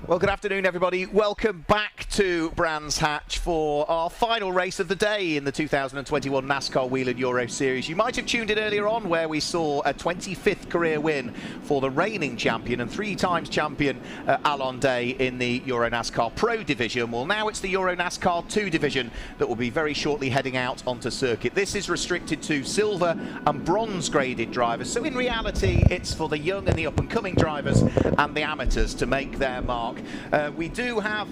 Well, good afternoon, everybody. Welcome back to Brands Hatch for our final race of the day in the 2021 NASCAR Whelen Euro Series. You might have tuned in earlier on where we saw a 25th career win for the reigning champion and 3-times champion Alon Day in the Euro NASCAR Pro Division. Well, now it's the Euro NASCAR 2 Division that will be very shortly heading out onto circuit. This is restricted to silver and bronze graded drivers, so in reality it's for the young and the up-and-coming drivers and the amateurs to make their mark. We do have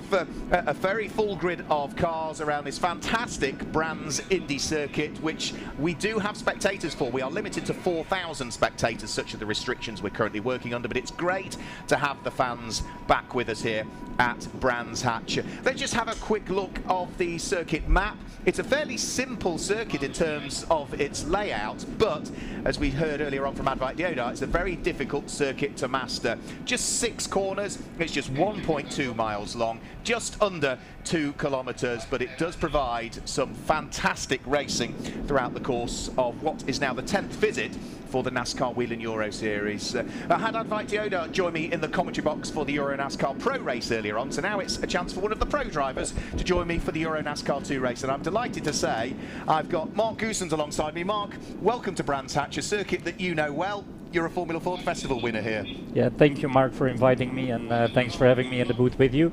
a very full grid of cars around this fantastic Brands Indy circuit, which we do have spectators for. We are limited to 4,000 spectators, such are the restrictions we're currently working under, but it's great to have the fans back with us here at Brands Hatch. Let's just have a quick look of the circuit map. It's a fairly simple circuit in terms of its layout, but as we heard earlier on from Advait Deodhar, it's a very difficult circuit to master. Just 6 corners, it's just 1.2 miles long, just under 2 kilometres, but it does provide some fantastic racing throughout the course of what is now the 10th visit for the NASCAR Whelen Euro Series. I had Advait Deodhar join me in the commentary box for the Euro NASCAR Pro race earlier on, so now it's a chance for one of the pro drivers to join me for the Euro NASCAR 2 race, and I'm delighted to say I've got Mark Goosens alongside me. Mark, welcome to Brands Hatch, a circuit that you know well. You're a Formula Ford Festival winner here. Yeah, thank you, Mark, for inviting me, and thanks for having me in the booth with you.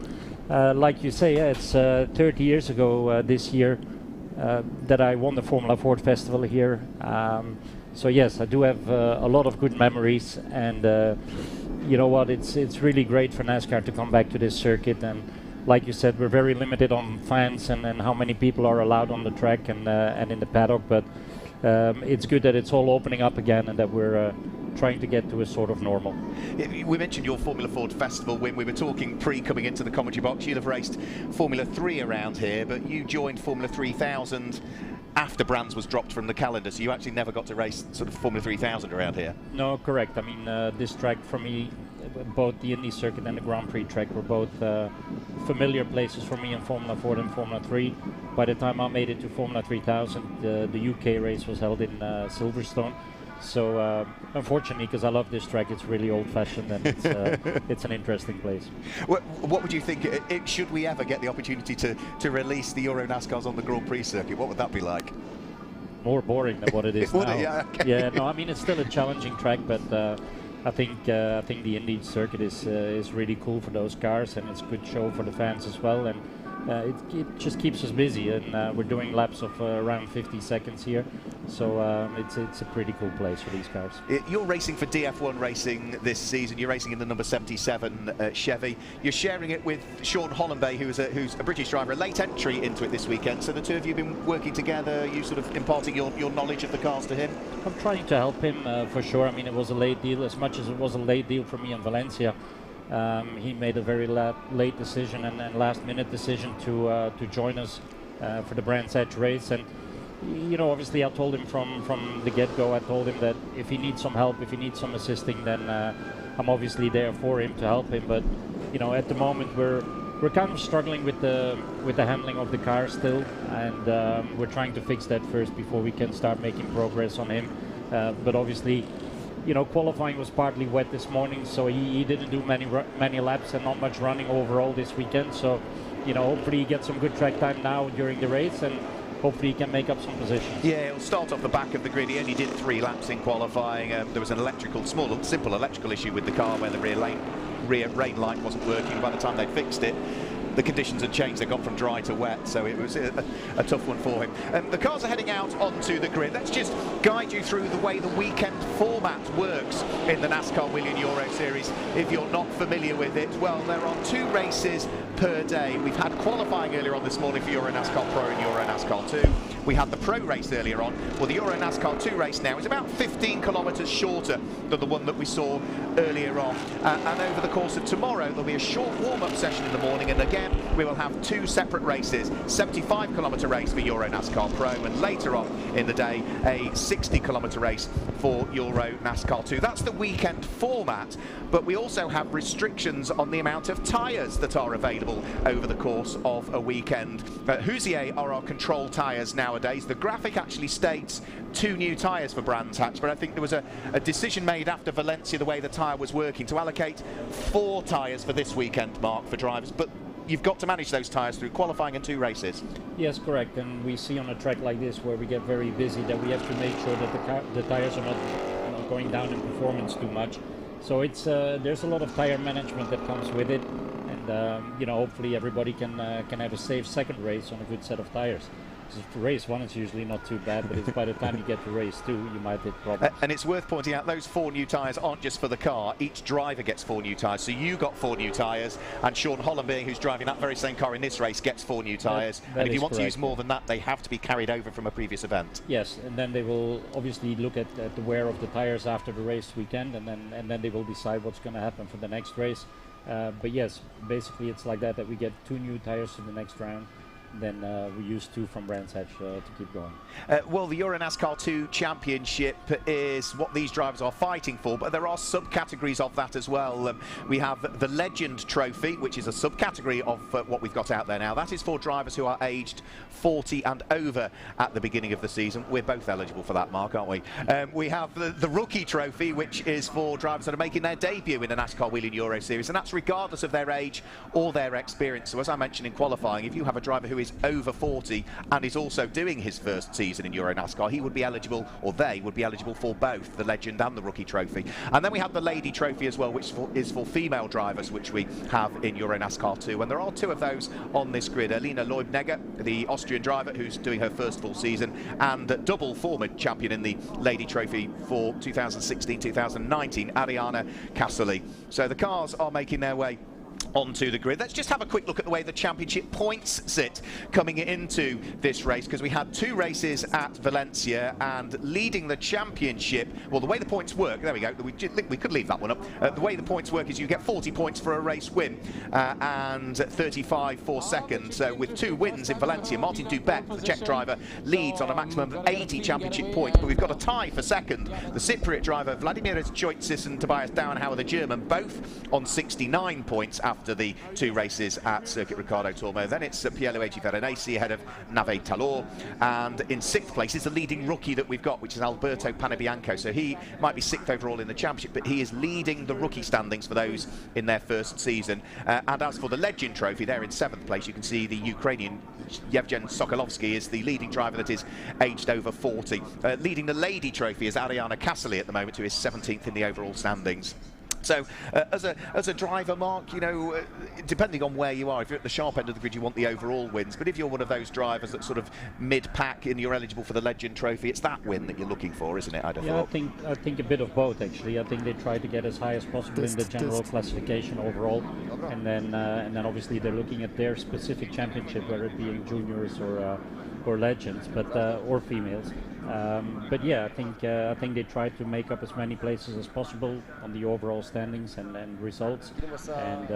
Like you say, it's 30 years ago this year that I won the Formula Ford Festival here. So yes, I do have a lot of good memories, and you know what, it's really great for NASCAR to come back to this circuit. And like you said, we're very limited on fans and how many people are allowed on the track and in the paddock, but it's good that it's all opening up again and that we're trying to get to a sort of normal. We mentioned your Formula Ford Festival win. We were talking coming into the commentary box. You'd have raced Formula 3 around here, but you joined Formula 3000 after Brands was dropped from the calendar, so you actually never got to race sort of Formula 3000 around here. No, correct. I mean, this track for me, both the Indy circuit and the Grand Prix track were both familiar places for me in Formula 4 and Formula 3. By the time I made it to Formula 3000, the UK race was held in Silverstone. So unfortunately, because I love this track, it's really old-fashioned and it's an interesting place. What would you think, should we ever get the opportunity to release the Euro NASCARs on the Grand Prix circuit, what would that be like? More boring than what it is now. Yeah, okay. Yeah, no, I mean, it's still a challenging track, but I think the Indy circuit is really cool for those cars, and it's a good show for the fans as well. And it just keeps us busy, and we're doing laps of around 50 seconds here, so it's a pretty cool place for these cars. You're racing for DF1 Racing this season. You're racing in the number 77 Chevy. You're sharing it with Sean Hollenbay, who's a British driver, a late entry into it this weekend. So the two of you have been working together, you sort of imparting your knowledge of the cars to him? I'm trying to help him for sure. I mean, it was a late deal, as much as it was a late deal for me in Valencia. He made a very late decision and last-minute decision to join us for the Brands Hatch race. And you know, obviously, I told him from the get-go. I told him that if he needs some help, if he needs some assisting, then I'm obviously there for him to help him. But you know, at the moment, we're kind of struggling with the handling of the car still, and we're trying to fix that first before we can start making progress on him. But obviously, you know, qualifying was partly wet this morning, so he didn't do many laps and not much running overall this weekend. So, you know, hopefully he gets some good track time now during the race, and hopefully he can make up some positions. Yeah, it'll start off the back of the grid. He only did 3 laps in qualifying. There was an simple electrical issue with the car where the rear rain light wasn't working. By the time they fixed it, the conditions had changed. They'd gone from dry to wet, so it was a tough one for him. The cars are heading out onto the grid. Let's just guide you through the way the weekend format works in the NASCAR Whelen Euro Series. If you're not familiar with it, well, there are 2 races per day. We've had qualifying earlier on this morning for Euro NASCAR Pro and Euro NASCAR 2. We had the Pro race earlier on. Well, the Euro NASCAR 2 race now is about 15 kilometres shorter than the one that we saw earlier on. And over the course of tomorrow, there'll be a short warm-up session in the morning, and again, we will have 2 separate races, 75-kilometre race for Euro NASCAR Pro, and later on in the day, a 60-kilometre race for Euro NASCAR 2. That's the weekend format, but we also have restrictions on the amount of tyres that are available over the course of a weekend. Hoosier are our control tyres nowadays. The graphic actually states 2 new tyres for Brands Hatch, but I think there was a decision made after Valencia, the way the tyre was working, to allocate 4 tyres for this weekend, Mark, for drivers. But you've got to manage those tyres through qualifying and 2 races. Yes, correct. And we see on a track like this, where we get very busy, that we have to make sure that the tyres are not going down in performance too much. So it's there's a lot of tyre management that comes with it, and you know, hopefully everybody can have a safe second race on a good set of tyres. Race 1 is usually not too bad, but it's by the time you get to race 2, you might hit problems. And it's worth pointing out, those 4 new tyres aren't just for the car. Each driver gets 4 new tyres. So you got 4 new tyres, and Sean Hollenbeing, who's driving that very same car in this race, gets 4 new tyres. And if you want to use more than that, they have to be carried over from a previous event. Yes, and then they will obviously look at the wear of the tyres after the race weekend, and then they will decide what's going to happen for the next race. But yes, basically it's like that we get 2 new tyres for the next round. Then we use 2 from Brands Hatch to keep going. Well, the Euro NASCAR 2 Championship is what these drivers are fighting for, but there are subcategories of that as well. We have the Legend Trophy, which is a subcategory of what we've got out there now. That is for drivers who are aged 40 and over at the beginning of the season. We're both eligible for that, Mark, aren't we? We have the Rookie Trophy, which is for drivers that are making their debut in the NASCAR Wheeling Euro Series, and that's regardless of their age or their experience. So as I mentioned in qualifying, if you have a driver who is over 40 and is also doing his first season in Euro NASCAR, he would be eligible, or they would be eligible for both the Legend and the Rookie Trophy. And then we have the Lady Trophy as well, which is for female drivers, which we have in Euro NASCAR 2. And there are 2 of those on this grid. Alina Leubnegger, the Austrian driver who's doing her first full season, and double former champion in the Lady Trophy for 2016-2019, Ariana Casserly. So the cars are making their way onto the grid. Let's just have a quick look at the way the championship points sit coming into this race, because we had 2 races at Valencia, and leading the championship, well, the way the points work, there we go, we could leave that one up. The way the points work is you get 40 points for a race win and 35 for second. So with 2 wins in Valencia, Martin Dubek, the Czech driver, leads on a maximum of 80 championship points, but we've got a tie for second. The Cypriot driver, Vladimir Joitsis, and Tobias Dauenhauer, the German, both on 69 points after the 2 races at Circuit Ricardo Tormo. Then it's Pierluigi Veronesi ahead of Advait Deodhar, and in 6th place is the leading rookie that we've got, which is Alberto Panebianco. So he might be 6th overall in the championship, but he is leading the rookie standings for those in their first season. And as for the Legend Trophy, they're in 7th place. You can see the Ukrainian Yevgen Sokolovsky is the leading driver that is aged over 40. Leading the Lady Trophy is Ariana Casserly at the moment, who is 17th in the overall standings. So, as a driver, Mark, you know, depending on where you are, if you're at the sharp end of the grid, you want the overall wins. But if you're one of those drivers that's sort of mid-pack and you're eligible for the Legend Trophy, it's that win that you're looking for, isn't it? I think a bit of both, actually. I think they try to get as high as possible in the general classification overall, and then obviously they're looking at their specific championship, whether it be in juniors or legends, but or females. But yeah, I think they try to make up as many places as possible on the overall standings and results, and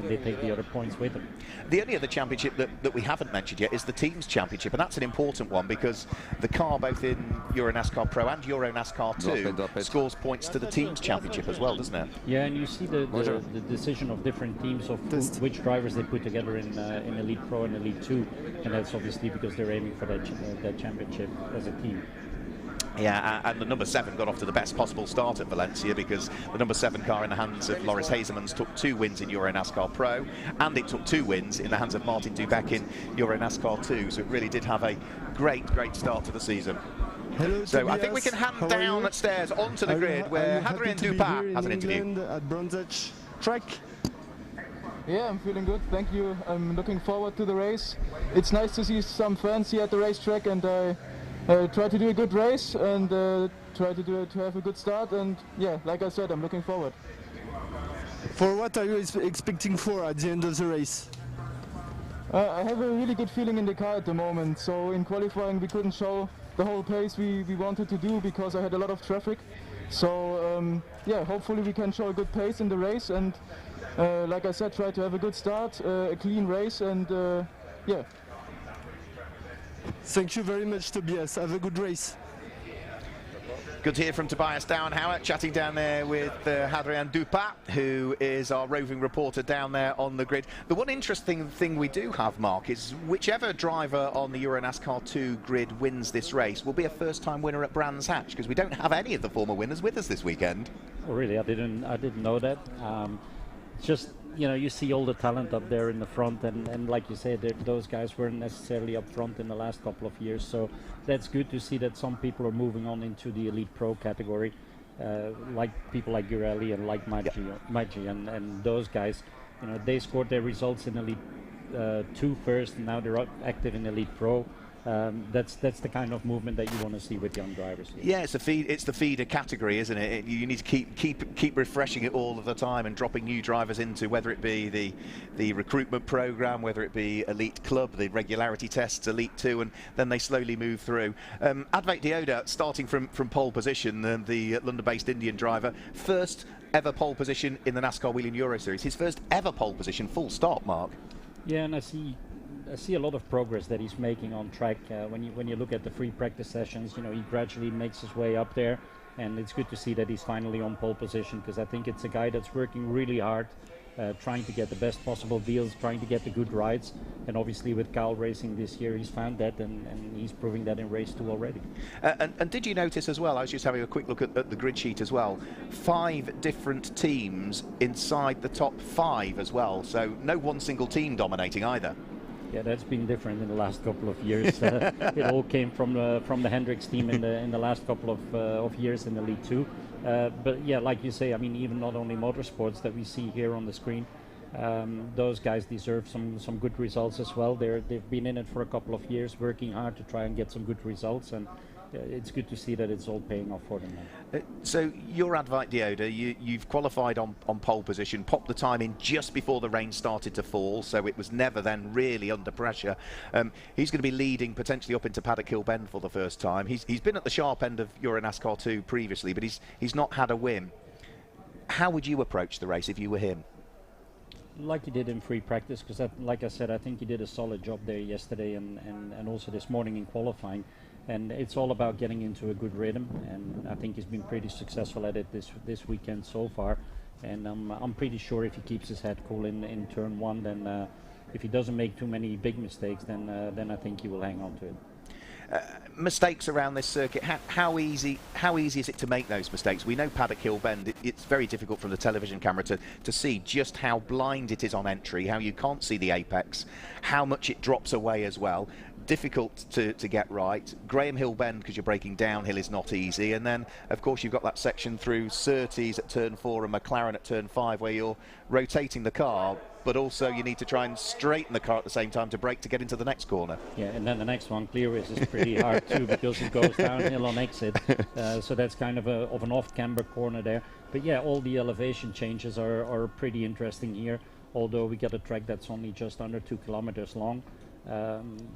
they take the other points with them. The only other championship that we haven't mentioned yet is the Teams Championship, and that's an important one because the car, both in Euro NASCAR Pro and Euro NASCAR 2, scores points to the Teams Championship as well, doesn't it? Yeah, and you see the decision of different teams of which drivers they put together in Elite Pro and Elite 2, and that's obviously because they're aiming for that championship as a team. Yeah, and the number 7 got off to the best possible start at Valencia, because the number 7 car in the hands of Loris Hazemans took 2 wins in Euro NASCAR Pro, and it took 2 wins in the hands of Martin Dubek in Euro NASCAR 2. So it really did have a great start to the season. Hello, so Tobias. I think we can hand down upstairs onto the grid where Hadrian Dupin has an interview. At Brands Hatch track. Yeah, I'm feeling good, thank you. I'm looking forward to the race. It's nice to see some fans here at the racetrack, and try to do a good race and try to have a good start, and yeah, like I said, I'm looking forward. For what are you expecting for at the end of the race? I have a really good feeling in the car at the moment. So in qualifying we couldn't show the whole pace we wanted to do because I had a lot of traffic. So yeah, hopefully we can show a good pace in the race, and like I said, try to have a good start, a clean race, and yeah. Thank you very much, Tobias. Have a good race. Good to hear from Tobias Downhauer, chatting down there with Hadrian Dupat, who is our roving reporter down there on the grid. The one interesting thing we do have, Mark, is whichever driver on the Euro NASCAR 2 grid wins this race will be a first-time winner at Brands Hatch, because we don't have any of the former winners with us this weekend. Oh, really? I didn't know that. Just, you know, you see all the talent up there in the front, and like you said, those guys weren't necessarily up front in the last couple of years, so that's good to see that some people are moving on into the Elite Pro category, like people like Gurelli and like Maggi, and those guys, you know, they scored their results in Elite 2 first, and now they're active in Elite Pro. That's the kind of movement that you want to see with young drivers here. Yeah, it's the feeder category, isn't it? You need to keep refreshing it all of the time and dropping new drivers into, whether it be the recruitment program, whether it be Elite Club, the regularity tests, Elite 2, and then they slowly move through. Advait Deodhar, starting from pole position, the London-based Indian driver, first ever pole position in the NASCAR Wheeling Euro Series. His first ever pole position, full stop, Mark. Yeah, and I see a lot of progress that he's making on track. When you look at the free practice sessions, you know, he gradually makes his way up there, and it's good to see that he's finally on pole position, because I think it's a guy that's working really hard, trying to get the best possible deals, trying to get the good rides, and obviously with CAAL Racing this year he's found that, and he's proving that in race 2 already. And did you notice as well, I was just having a quick look at the grid sheet as well, 5 different teams inside the top 5 as well, so no one single team dominating either. Yeah, that's been different in the last couple of years. It all came from the Hendricks team in the last couple of years in the Elite 2. But yeah, like you say, I mean, even not only motorsports that we see here on the screen, those guys deserve some good results as well. They've been in it for a couple of years, working hard to try and get some good results, and it's good to see that it's all paying off for them now. So you're Advait Deodhar, you've qualified on pole position, popped the time in just before the rain started to fall, so it was never then really under pressure. He's going to be leading potentially up into Paddock Hill Bend for the first time. He's been at the sharp end of Euro NASCAR 2 previously, but he's not had a win. How would you approach the race if you were him? Like he did in free practice, because like I said, I think he did a solid job there yesterday and also this morning in qualifying. And it's all about getting into a good rhythm, and I think he's been pretty successful at it this weekend so far. And I'm pretty sure if he keeps his head cool in turn 1, then if he doesn't make too many big mistakes, then I think he will hang on to it. Mistakes around this circuit, how easy is it to make those mistakes? We know Paddock Hill Bend, it's very difficult from the television camera to see just how blind it is on entry, how you can't see the apex, how much it drops away as well. Difficult to get right. Graham Hill Bend, because you're breaking downhill, is not easy, and then of course you've got that section through Surtees at turn 4 and McLaren at turn 5 where you're rotating the car, but also you need to try and straighten the car at the same time to brake to get into the next corner. Yeah, and then the next one, Clear, is pretty hard too, because it goes downhill on exit, so that's kind of an off-camber corner there. But yeah, all the elevation changes are pretty interesting here, although we got a track that's only just under 2 kilometers long.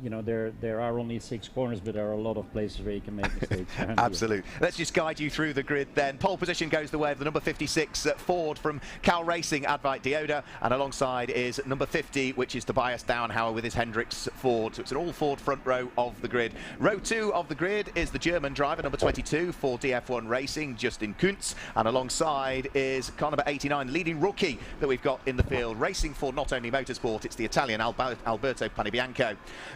You know, there are only 6 corners, but there are a lot of places where you can make mistakes. Absolutely. Let's just guide you through the grid then. Pole position goes the way of the number 56 Ford from CAAL Racing, Advait Deodhar, and alongside is number 50, which is Tobias Downhauer with his Hendricks Ford. So it's an all Ford front row of the grid. Row 2 of the grid is the German driver, number 22 for DF1 Racing, Justin Kuntz, and alongside is car number 89, leading rookie that we've got in the field, racing for not only motorsport, it's the Italian Alberto Panibianco.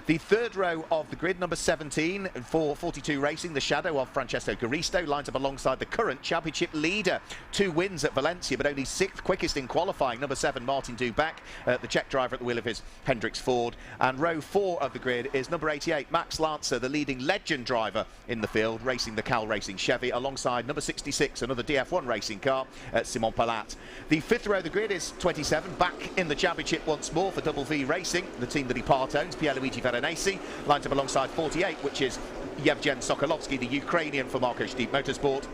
The third row of the grid, number 17 for 42 Racing, the shadow of Francesco Garisto, lines up alongside the current championship leader. 2 wins at Valencia, but only 6th quickest in qualifying. Number 7, Martin Dubac, the Czech driver at the wheel of his Hendricks Ford. And row 4 of the grid is number 88, Max Lancer, the leading legend driver in the field, racing the CAAL Racing Chevy, alongside number 66, another DF1 racing car, Simon Palat. The 5th row of the grid is 27, back in the championship once more for Double V Racing, the team that he part owns, Pierluigi Veronese, lines up alongside 48, which is Yevgen Sokolovsky, the Ukrainian for Marco Steve Motorsport.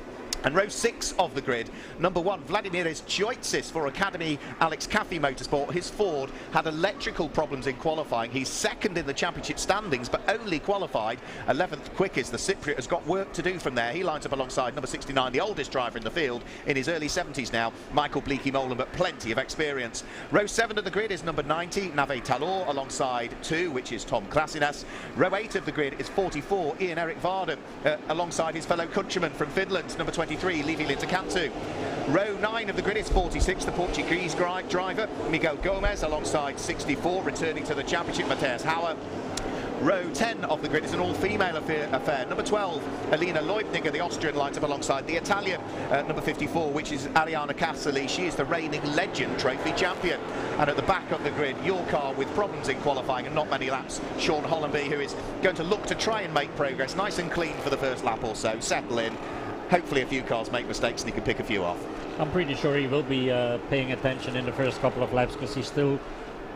And row 6 of the grid, number 1, Vladimir Joitsis for Academy Alex Caffey Motorsport. His Ford had electrical problems in qualifying. He's second in the championship standings, but only qualified 11th quickest. The Cypriot has got work to do from there. He lines up alongside number 69, the oldest driver in the field, in his early 70s now, Michael Bleaky-Molan, but plenty of experience. Row 7 of the grid is number 90, Advait Deodhar, alongside 2, which is Tom Krasinas. Row 8 of the grid is 44, Ian-Erik Varden, alongside his fellow countryman from Finland, number 23, Levi Lintakantu. Row 9 of the grid is 46, the Portuguese driver, Miguel Gomez, alongside 64, returning to the championship, Matthias Hauer. Row 10 of the grid is an all-female affair. Number 12, Alina Leubniger, the Austrian, lines up alongside the Italian, number 54, which is Ariana Cassoli. She is the reigning Legend Trophy champion. And at the back of the grid, your car with problems in qualifying and not many laps, Sean Hollenby, who is going to look to try and make progress, nice and clean for the first lap or so, settle in. Hopefully a few cars make mistakes and he can pick a few off. I'm pretty sure he will be paying attention in the first couple of laps, because he's still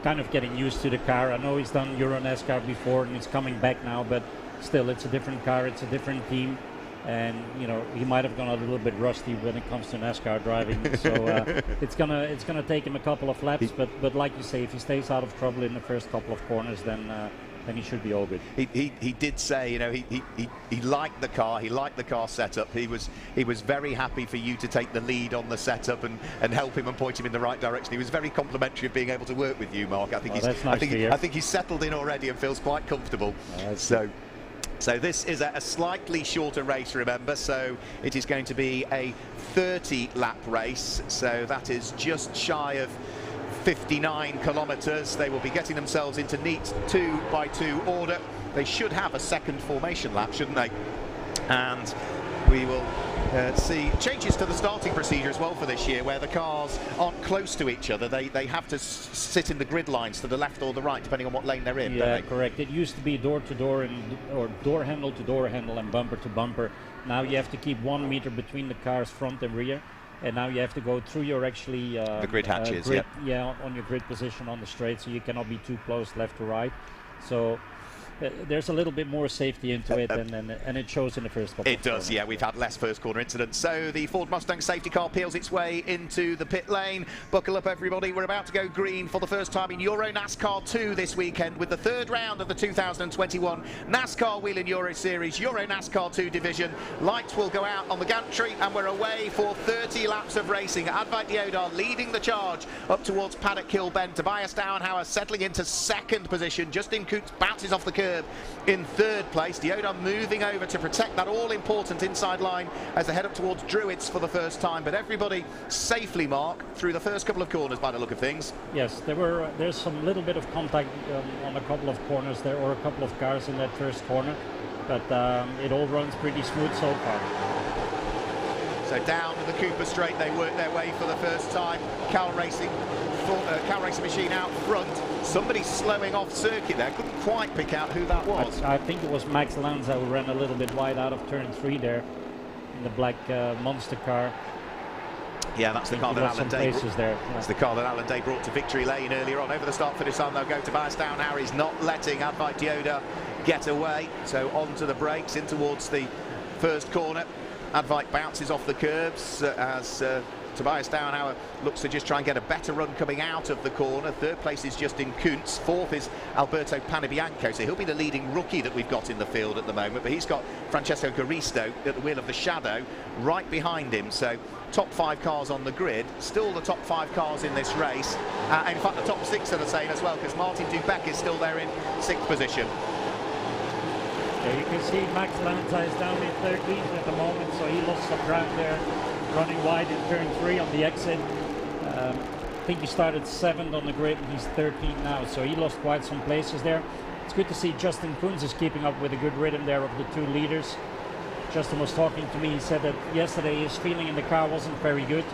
kind of getting used to the car. I know he's done EURO NASCAR before and he's coming back now, but still, it's a different car, it's a different team, and you know, he might have gone a little bit rusty when it comes to NASCAR driving. So it's gonna take him a couple of laps, but like you say, if he stays out of trouble in the first couple of corners, then he should be all good. He did say, you know, he liked the car, he liked the car setup. He was very happy for you to take the lead on the setup and help him and point him in the right direction. He was very complimentary of being able to work with you, Mark. I think I think he's settled in already and feels quite comfortable. So this is a slightly shorter race, remember, so it is going to be a 30-lap race, so that is just shy of 59 kilometres. They will be getting themselves into neat 2x2 order. They should have a second formation lap, shouldn't they? And we will see changes to the starting procedure as well for this year, where the cars aren't close to each other. They have to sit in the grid lines to the left or the right, depending on what lane they're in. Yeah, correct. It used to be door to door or door handle to door handle and bumper to bumper. Now you have to keep 1 meter between the cars front and rear. And now you have to go through your actually the grid hatches, on your grid position on the straight, so you cannot be too close left to right. So there's a little bit more safety into it, and it shows in the first couple. It does, yeah. We've had less first corner incidents. So the Ford Mustang safety car peels its way into the pit lane. Buckle up, everybody. We're about to go green for the first time in Euro NASCAR 2 this weekend, with the third round of the 2021 NASCAR Whelen Euro Series Euro NASCAR 2 division. Lights will go out on the gantry, and we're away for 30 laps of racing. Advait Deodhar leading the charge up towards Paddock Hill Bend. Tobias Dauenhauer settling into second position. Justin Kuntz bounces off the curb in third place. Deodhar moving over to protect that all-important inside line as they head up towards Druids for the first time. But everybody safely, Mark, through the first couple of corners by the look of things. Yes, there's some little bit of contact on a couple of corners there, or a couple of cars in that first corner, but it all runs pretty smooth so far. So down to the Cooper Straight they work their way for the first time. CAAL Racing machine out front. Somebody slowing off circuit there. Couldn't quite pick out who that was. I think it was Max Lanza who ran a little bit wide out of turn 3 there in the black monster car. Yeah, that's the car that Alan Day there. That's the car that Alan Day brought to victory lane earlier on. Over the start finish line they'll go. Tobias Dauenhauer is not letting Advait Deodhar get away. So onto the brakes in towards the first corner. Advait bounces off the curbs as Tobias Dauenhauer looks to just try and get a better run coming out of the corner. Third place is Justin Kuntz. Fourth is Alberto Panebianco. So he'll be the leading rookie that we've got in the field at the moment. But he's got Francesco Garisto at the wheel of the Shadow right behind him. So top 5 cars on the grid. Still the top 5 cars in this race. In fact, the top 6 are the same as well, because Martin Dubeck is still there in 6th position. Yeah, you can see Max Lanza is down in 13th at the moment, so he lost some ground there, running wide in turn 3 on the exit. I think he started 7th on the grid, and he's 13th now, so he lost quite some places there. It's good to see Justin Kuntz is keeping up with a good rhythm there of the 2 leaders. Justin was talking to me, he said that yesterday his feeling in the car wasn't very good,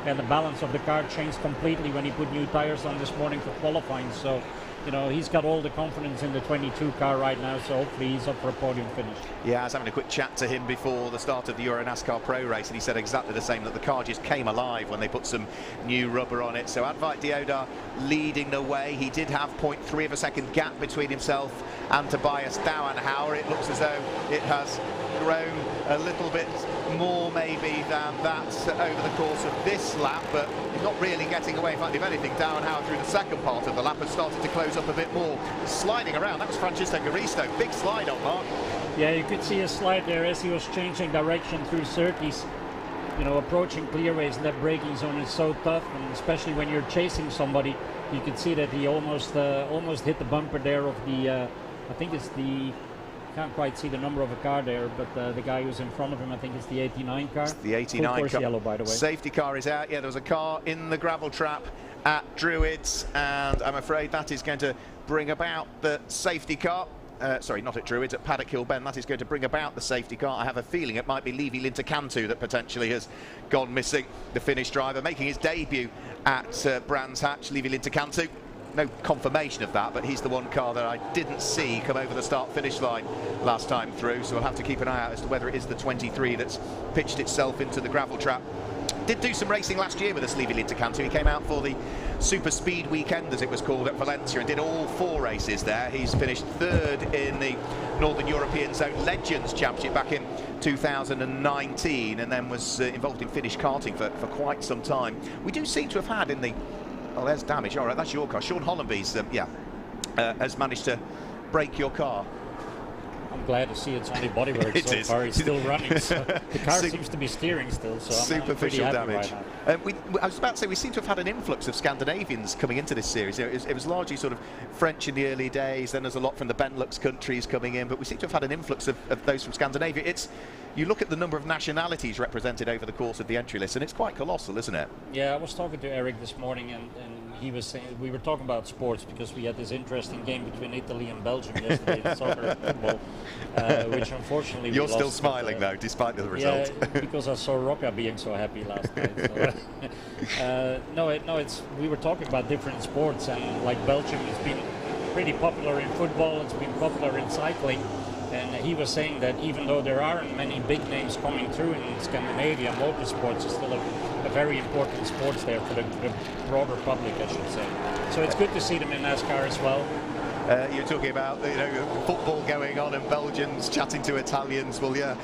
and the balance of the car changed completely when he put new tires on this morning for qualifying. So, you know, he's got all the confidence in the 22 car right now, so hopefully he's up for a podium finish. Yeah, I was having a quick chat to him before the start of the Euro NASCAR Pro race, and he said exactly the same, that the car just came alive when they put some new rubber on it. So Advait Deodhar leading the way. He did have 0.3 of a second gap between himself and Tobias Dauenhauer. It looks as though it has grown a little bit more maybe than that over the course of this lap, but he's not really getting away. In fact, if anything, Darren Howard through the second part of the lap has started to close up a bit more, sliding around. That was Francisco Garisto, big slide on Mark. Yeah, you could see a slide there as he was changing direction through circuits. You know, approaching clearways, that braking zone is so tough, and especially when you're chasing somebody, you could see that he almost hit the bumper there of the, I think it's the, can't quite see the number of a car there, but the guy who's in front of him, I think it's the 89 car. It's the 89 car. Yellow, by the way. Safety car is out. Yeah, there was a car in the gravel trap at Druids, and I'm afraid that is going to bring about the safety car. Sorry, not at Druids, at Paddock Hill Bend. That is going to bring about the safety car. I have a feeling it might be Levi Lintercantu that potentially has gone missing. The Finnish driver making his debut at Brands Hatch, Levi Lintercantu. No confirmation of that, but he's the one car that I didn't see come over the start-finish line last time through, so I'll have to keep an eye out as to whether it is the 23 that's pitched itself into the gravel trap. Did do some racing last year with us, Levi Lintercantu. He came out for the Super Speed Weekend, as it was called, at Valencia, and did all 4 races there. He's finished 3rd in the Northern European Zone Legends Championship back in 2019, and then was involved in Finnish karting for quite some time. We do seem to have had in the... Oh, there's damage. All right, that's your car. Sean Hollenby's, has managed to break your car. I'm glad to see it's only bodywork so far. He's still running. So the car seems to be steering still. So superficial I'm damage. Right I was about to say, we seem to have had an influx of Scandinavians coming into this series. It was largely sort of French in the early days. Then there's a lot from the Benelux countries coming in, but we seem to have had an influx of those from Scandinavia. You look at the number of nationalities represented over the course of the entry list, and it's quite colossal, isn't it? Yeah, I was talking to Eric this morning, and he was saying, we were talking about sports because we had this interesting game between Italy and Belgium yesterday in soccer and football, which unfortunately You're we still lost, smiling though, despite the result. Yeah, because I saw Rocca being so happy last night. So, we were talking about different sports, and like Belgium has been pretty popular in football, it's been popular in cycling. And he was saying that even though there aren't many big names coming through in Scandinavia, motorsports is still a very important sport there for the broader public, I should say. So it's good to see them in NASCAR as well. You're talking about football going on and Belgians chatting to Italians. Well, yeah,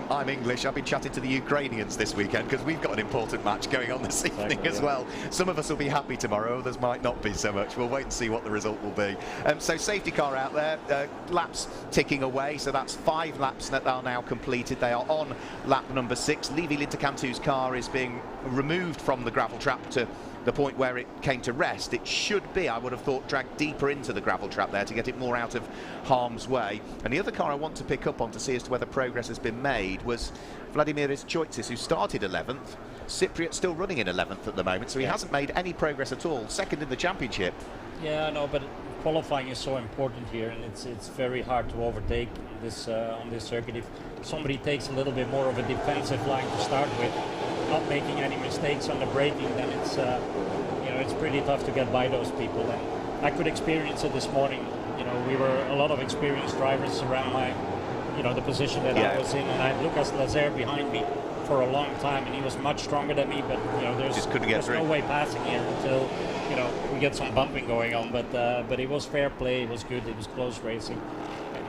I'm English. I've been chatting to the Ukrainians this weekend because we've got an important match going on this evening as well. Some of us will be happy tomorrow, others might not be so much. We'll wait and see what the result will be. So safety car out there, laps ticking away. So that's 5 laps that are now completed. They are on lap number 6. Levi Lintercantu's car is being removed from the gravel trap to the point where it came to rest. It should be, I would have thought, dragged deeper into the gravel trap there to get it more out of harm's way. And the other car I want to pick up on to see as to whether progress has been made was Vladimiris Choitsis, who started 11th. Cypriot still running in 11th at the moment, so he hasn't made any progress at all. 2nd in the championship. Yeah, I know, but qualifying is so important here, and it's very hard to overtake this on this circuit. If somebody takes a little bit more of a defensive line to start with, not making any mistakes on the braking, then it's it's pretty tough to get by those people. And I could experience it this morning. We were a lot of experienced drivers around my, the position that I was in, and I had Lucas Lazer behind me for a long time, and he was much stronger than me. But there's no way passing here until we get some bumping going on. But it was fair play. It was good. It was close racing,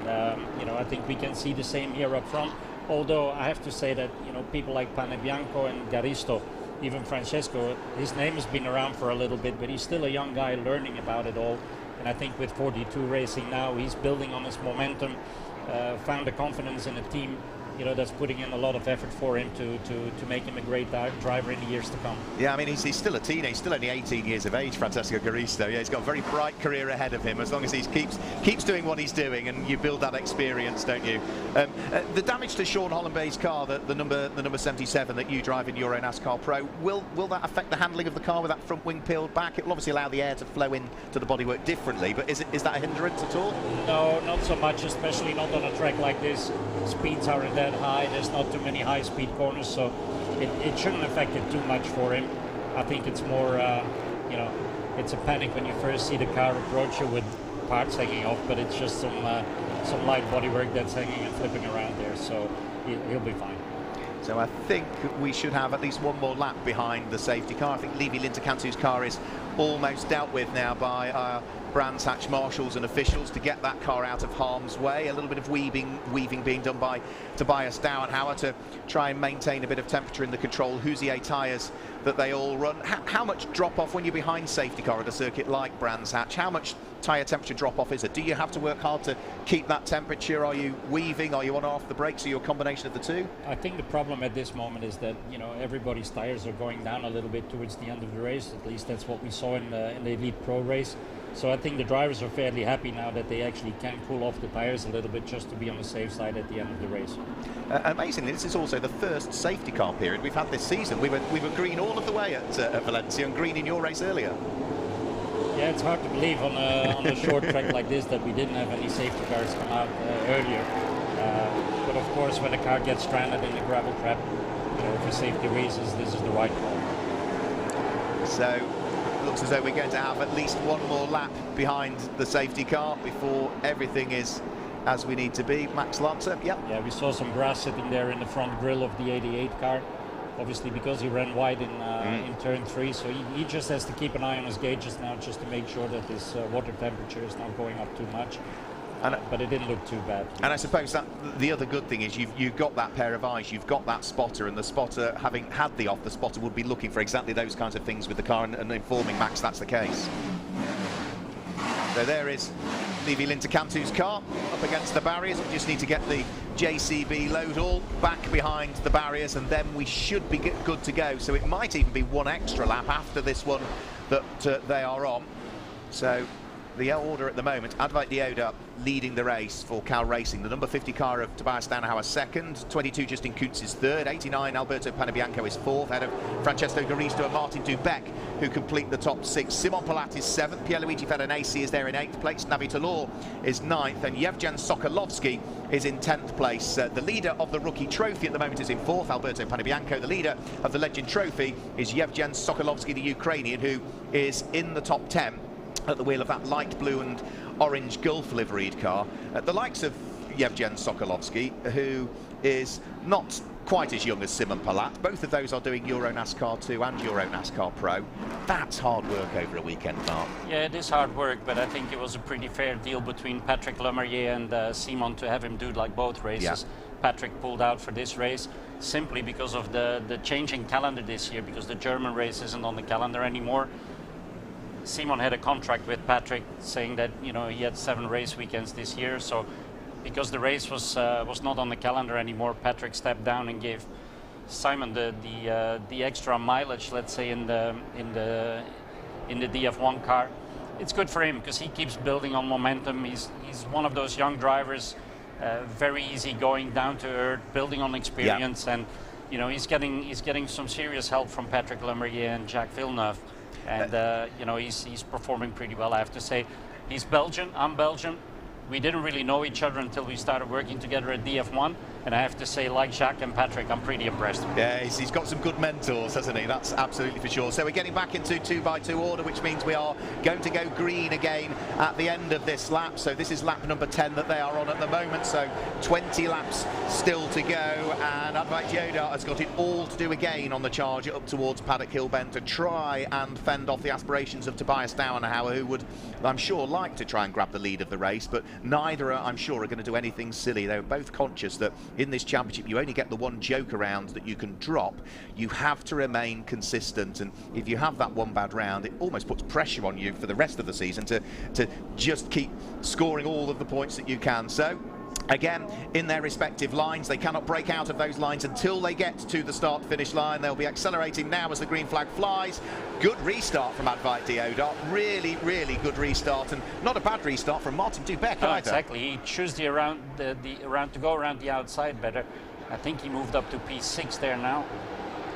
and I think we can see the same here up front. Although I have to say that people like Panebianco and Garisto, even Francesco, his name has been around for a little bit, but he's still a young guy learning about it all. And I think with 42 racing now, he's building on his momentum, found the confidence in a team that's putting in a lot of effort for him to make him a great driver in the years to come. Yeah, I mean, he's still a teenager, still only 18 years of age, Francesco Garisto. Yeah, he's got a very bright career ahead of him as long as he keeps doing what he's doing, and you build that experience, don't you? The damage to Sean Hollenby's car, the number 77 that you drive in Euro NASCAR Pro, will that affect the handling of the car with that front wing peeled back? It will obviously allow the air to flow into the bodywork differently, but is that a hindrance at all? No, not so much, especially not on a track like this. Speeds aren't that high, there's not too many high-speed corners, so it shouldn't affect it too much for him. I think it's more, it's a panic when you first see the car approach you with parts hanging off, but it's just some light bodywork that's hanging and flipping around there, so he'll be fine. So I think we should have at least one more lap behind the safety car. I think Levi Lintercantu's car is almost dealt with now by our Brands Hatch marshals and officials to get that car out of harm's way. A little bit of weaving being done by Tobias Dauenhauer to try and maintain a bit of temperature in the control Hoosier tyres that they all run. How much drop off when you're behind safety car at a circuit like Brands Hatch? How much tyre temperature drop off is it? Do you have to work hard to keep that temperature? Are you weaving? Are you on or off the brakes? Are you a combination of the two? I think the problem at this moment is that, you know, everybody's tyres are going down a little bit towards the end of the race. At least that's what we saw in the Elite Pro race. So I think the drivers are fairly happy now that they actually can cool off the tyres a little bit just to be on the safe side at the end of the race. Amazingly, this is also the first safety car period we've had this season. We were green all of the way at Valencia, and green in your race earlier. Yeah, it's hard to believe on a short track like this that we didn't have any safety cars come out earlier. But of course, when a car gets stranded in a gravel trap, you know, for safety reasons, this is the right call. So, looks as though we're going to have at least one more lap behind the safety car before everything is as we need to be. Max Lancer, yep. Yeah, we saw some grass sitting there in the front grille of the 88 car. Obviously, because he ran wide in turn 3, so he just has to keep an eye on his gauges now just to make sure that his water temperature is not going up too much. But it didn't look too bad. And I suppose that the other good thing is you've got that pair of eyes, you've got that spotter, and the spotter, having had the off, the spotter would be looking for exactly those kinds of things with the car and informing Max that's the case. So there is Levi Linterkantu's car up against the barriers. We just need to get the JCB load all back behind the barriers, and then we should be good to go. So it might even be one extra lap after this one that they are on. So the order at the moment, Advait Deodhar leading the race for CAAL Racing. The number 50 car of Tobias Dauenhauer second, 22 Justin Kuntz is third, 89 Alberto Panebianco is fourth, ahead of Francesco Garisto and Martin Dubec, who complete the top 6. Simon Palat is 7th, Pierluigi Fedonesi is there in 8th place, Navi Talor is 9th, and Yevgen Sokolovsky is in 10th place. The leader of the Rookie Trophy at the moment is in 4th, Alberto Panebianco. The leader of the Legend Trophy is Yevgen Sokolovsky, the Ukrainian, who is in the top 10 at the wheel of that light blue and orange Gulf liveried car. The likes of Yevgen Sokolovsky, who is not quite as young as Simon Palat. Both of those are doing Euro NASCAR 2 and Euro NASCAR Pro. That's hard work over a weekend, Mark. Yeah, it is hard work, but I think it was a pretty fair deal between Patrick Lemerrier and Simon to have him do like both races. Yeah. Patrick pulled out for this race simply because of the changing calendar this year, because the German race isn't on the calendar anymore. Simon had a contract with Patrick saying that, you know, he had 7 race weekends this year, so because the race was not on the calendar anymore, Patrick stepped down and gave Simon the extra mileage, let's say, in the DF1 car. It's good for him because he keeps building on momentum. He's one of those young drivers, very easy going, down to earth, building on experience, yeah. And you know, he's getting some serious help from Patrick Lemerrier and Jacques Villeneuve. And you know, he's performing pretty well, I have to say. He's Belgian, I'm Belgian. We didn't really know each other until we started working together at DF1. And I have to say, like Jacques and Patrick, I'm pretty impressed. Yeah, he's got some good mentors, hasn't he? That's absolutely for sure. So we're getting back into 2x2 order, which means we are going to go green again at the end of this lap. So this is lap number 10 that they are on at the moment. So 20 laps still to go. And Advait Deodhar has got it all to do again on the charge up towards Paddock Hill Bend to try and fend off the aspirations of Tobias Dauenhauer, who would, I'm sure, like to try and grab the lead of the race. But neither, I'm sure, are going to do anything silly. They're both conscious that in this championship you only get the one joke around that you can drop. You have to remain consistent, and if you have that one bad round, it almost puts pressure on you for the rest of the season to just keep scoring all of the points that you can. So again, in their respective lines, they cannot break out of those lines until they get to the start-finish line. They'll be accelerating now as the green flag flies. Good restart from Advait Deodhar. Really, really good restart, and not a bad restart from Martin Dubec either. Exactly. He chose the round to go around the outside better. I think he moved up to P6 there now.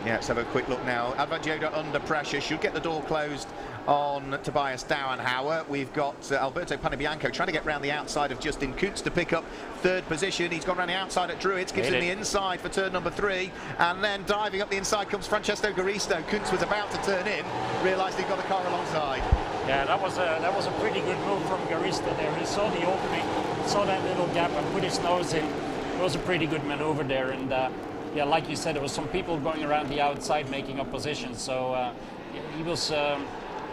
Yeah, let's have a quick look now. Advait Deodhar under pressure, should get the door closed on Tobias Dauenhauer. We've got Alberto Panebianco trying to get round the outside of Justin Kuntz to pick up third position. He's gone round the outside at Druids, gives him the inside for turn number 3, and then diving up the inside comes Francesco Garisto. Kuntz was about to turn in, realised he got the car alongside. Yeah, that was a pretty good move from Garisto there. He saw the opening, saw that little gap and put his nose in. It was a pretty good maneuver there, and yeah, like you said, there was some people going around the outside making up positions, so he was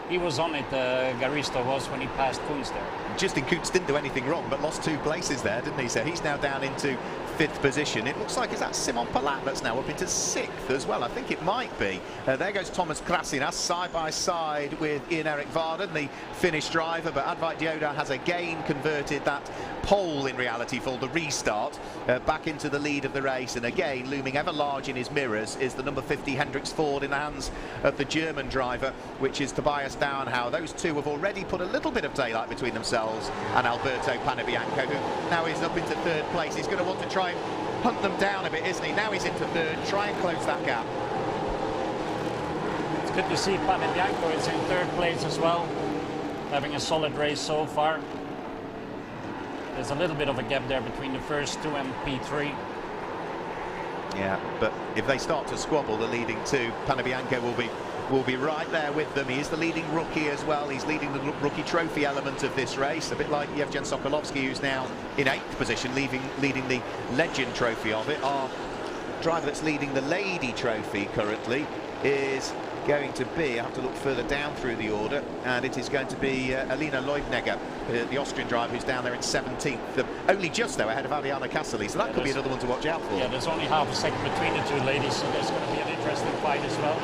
he was on it, Garisto was, when he passed Kunz there. Justin Kuntz didn't do anything wrong, but lost 2 places there, didn't he? So he's now down into 5th position. It looks like, is that Simon Palat that's now up into 6th as well? I think it might be. There goes Thomas Krasinas side by side with Ian-Erik Varden, the Finnish driver, but Advait Deodhar has again converted that pole in reality for the restart back into the lead of the race, and again looming ever large in his mirrors is the number 50 Hendrix Ford in the hands of the German driver, which is Tobias Dauenhauer. Those two have already put a little bit of daylight between themselves and Alberto Panebianco, who now is up into 3rd place. He's going to want to try and hunt them down a bit, isn't he? Now he's into 3rd, try and close that gap. It's good to see Panebianco is in 3rd place as well, having a solid race so far. There's a little bit of a gap there between the first 2 and P3. Yeah, but if they start to squabble, the leading 2, Panebianco will be right there with them. He is the leading rookie as well. He's leading the rookie trophy element of this race, a bit like Yevgen Sokolovsky, who's now in 8th position, leading the legend trophy of it. Our driver that's leading the lady trophy currently is going to be, I have to look further down through the order, and it is going to be Alina Leubnegger, the Austrian driver, who's down there in 17th, only just though ahead of Adriana Casseli, so that could be another one to watch out for. Yeah, there's only half a second between the 2 ladies, so there's going to be an interesting fight as well.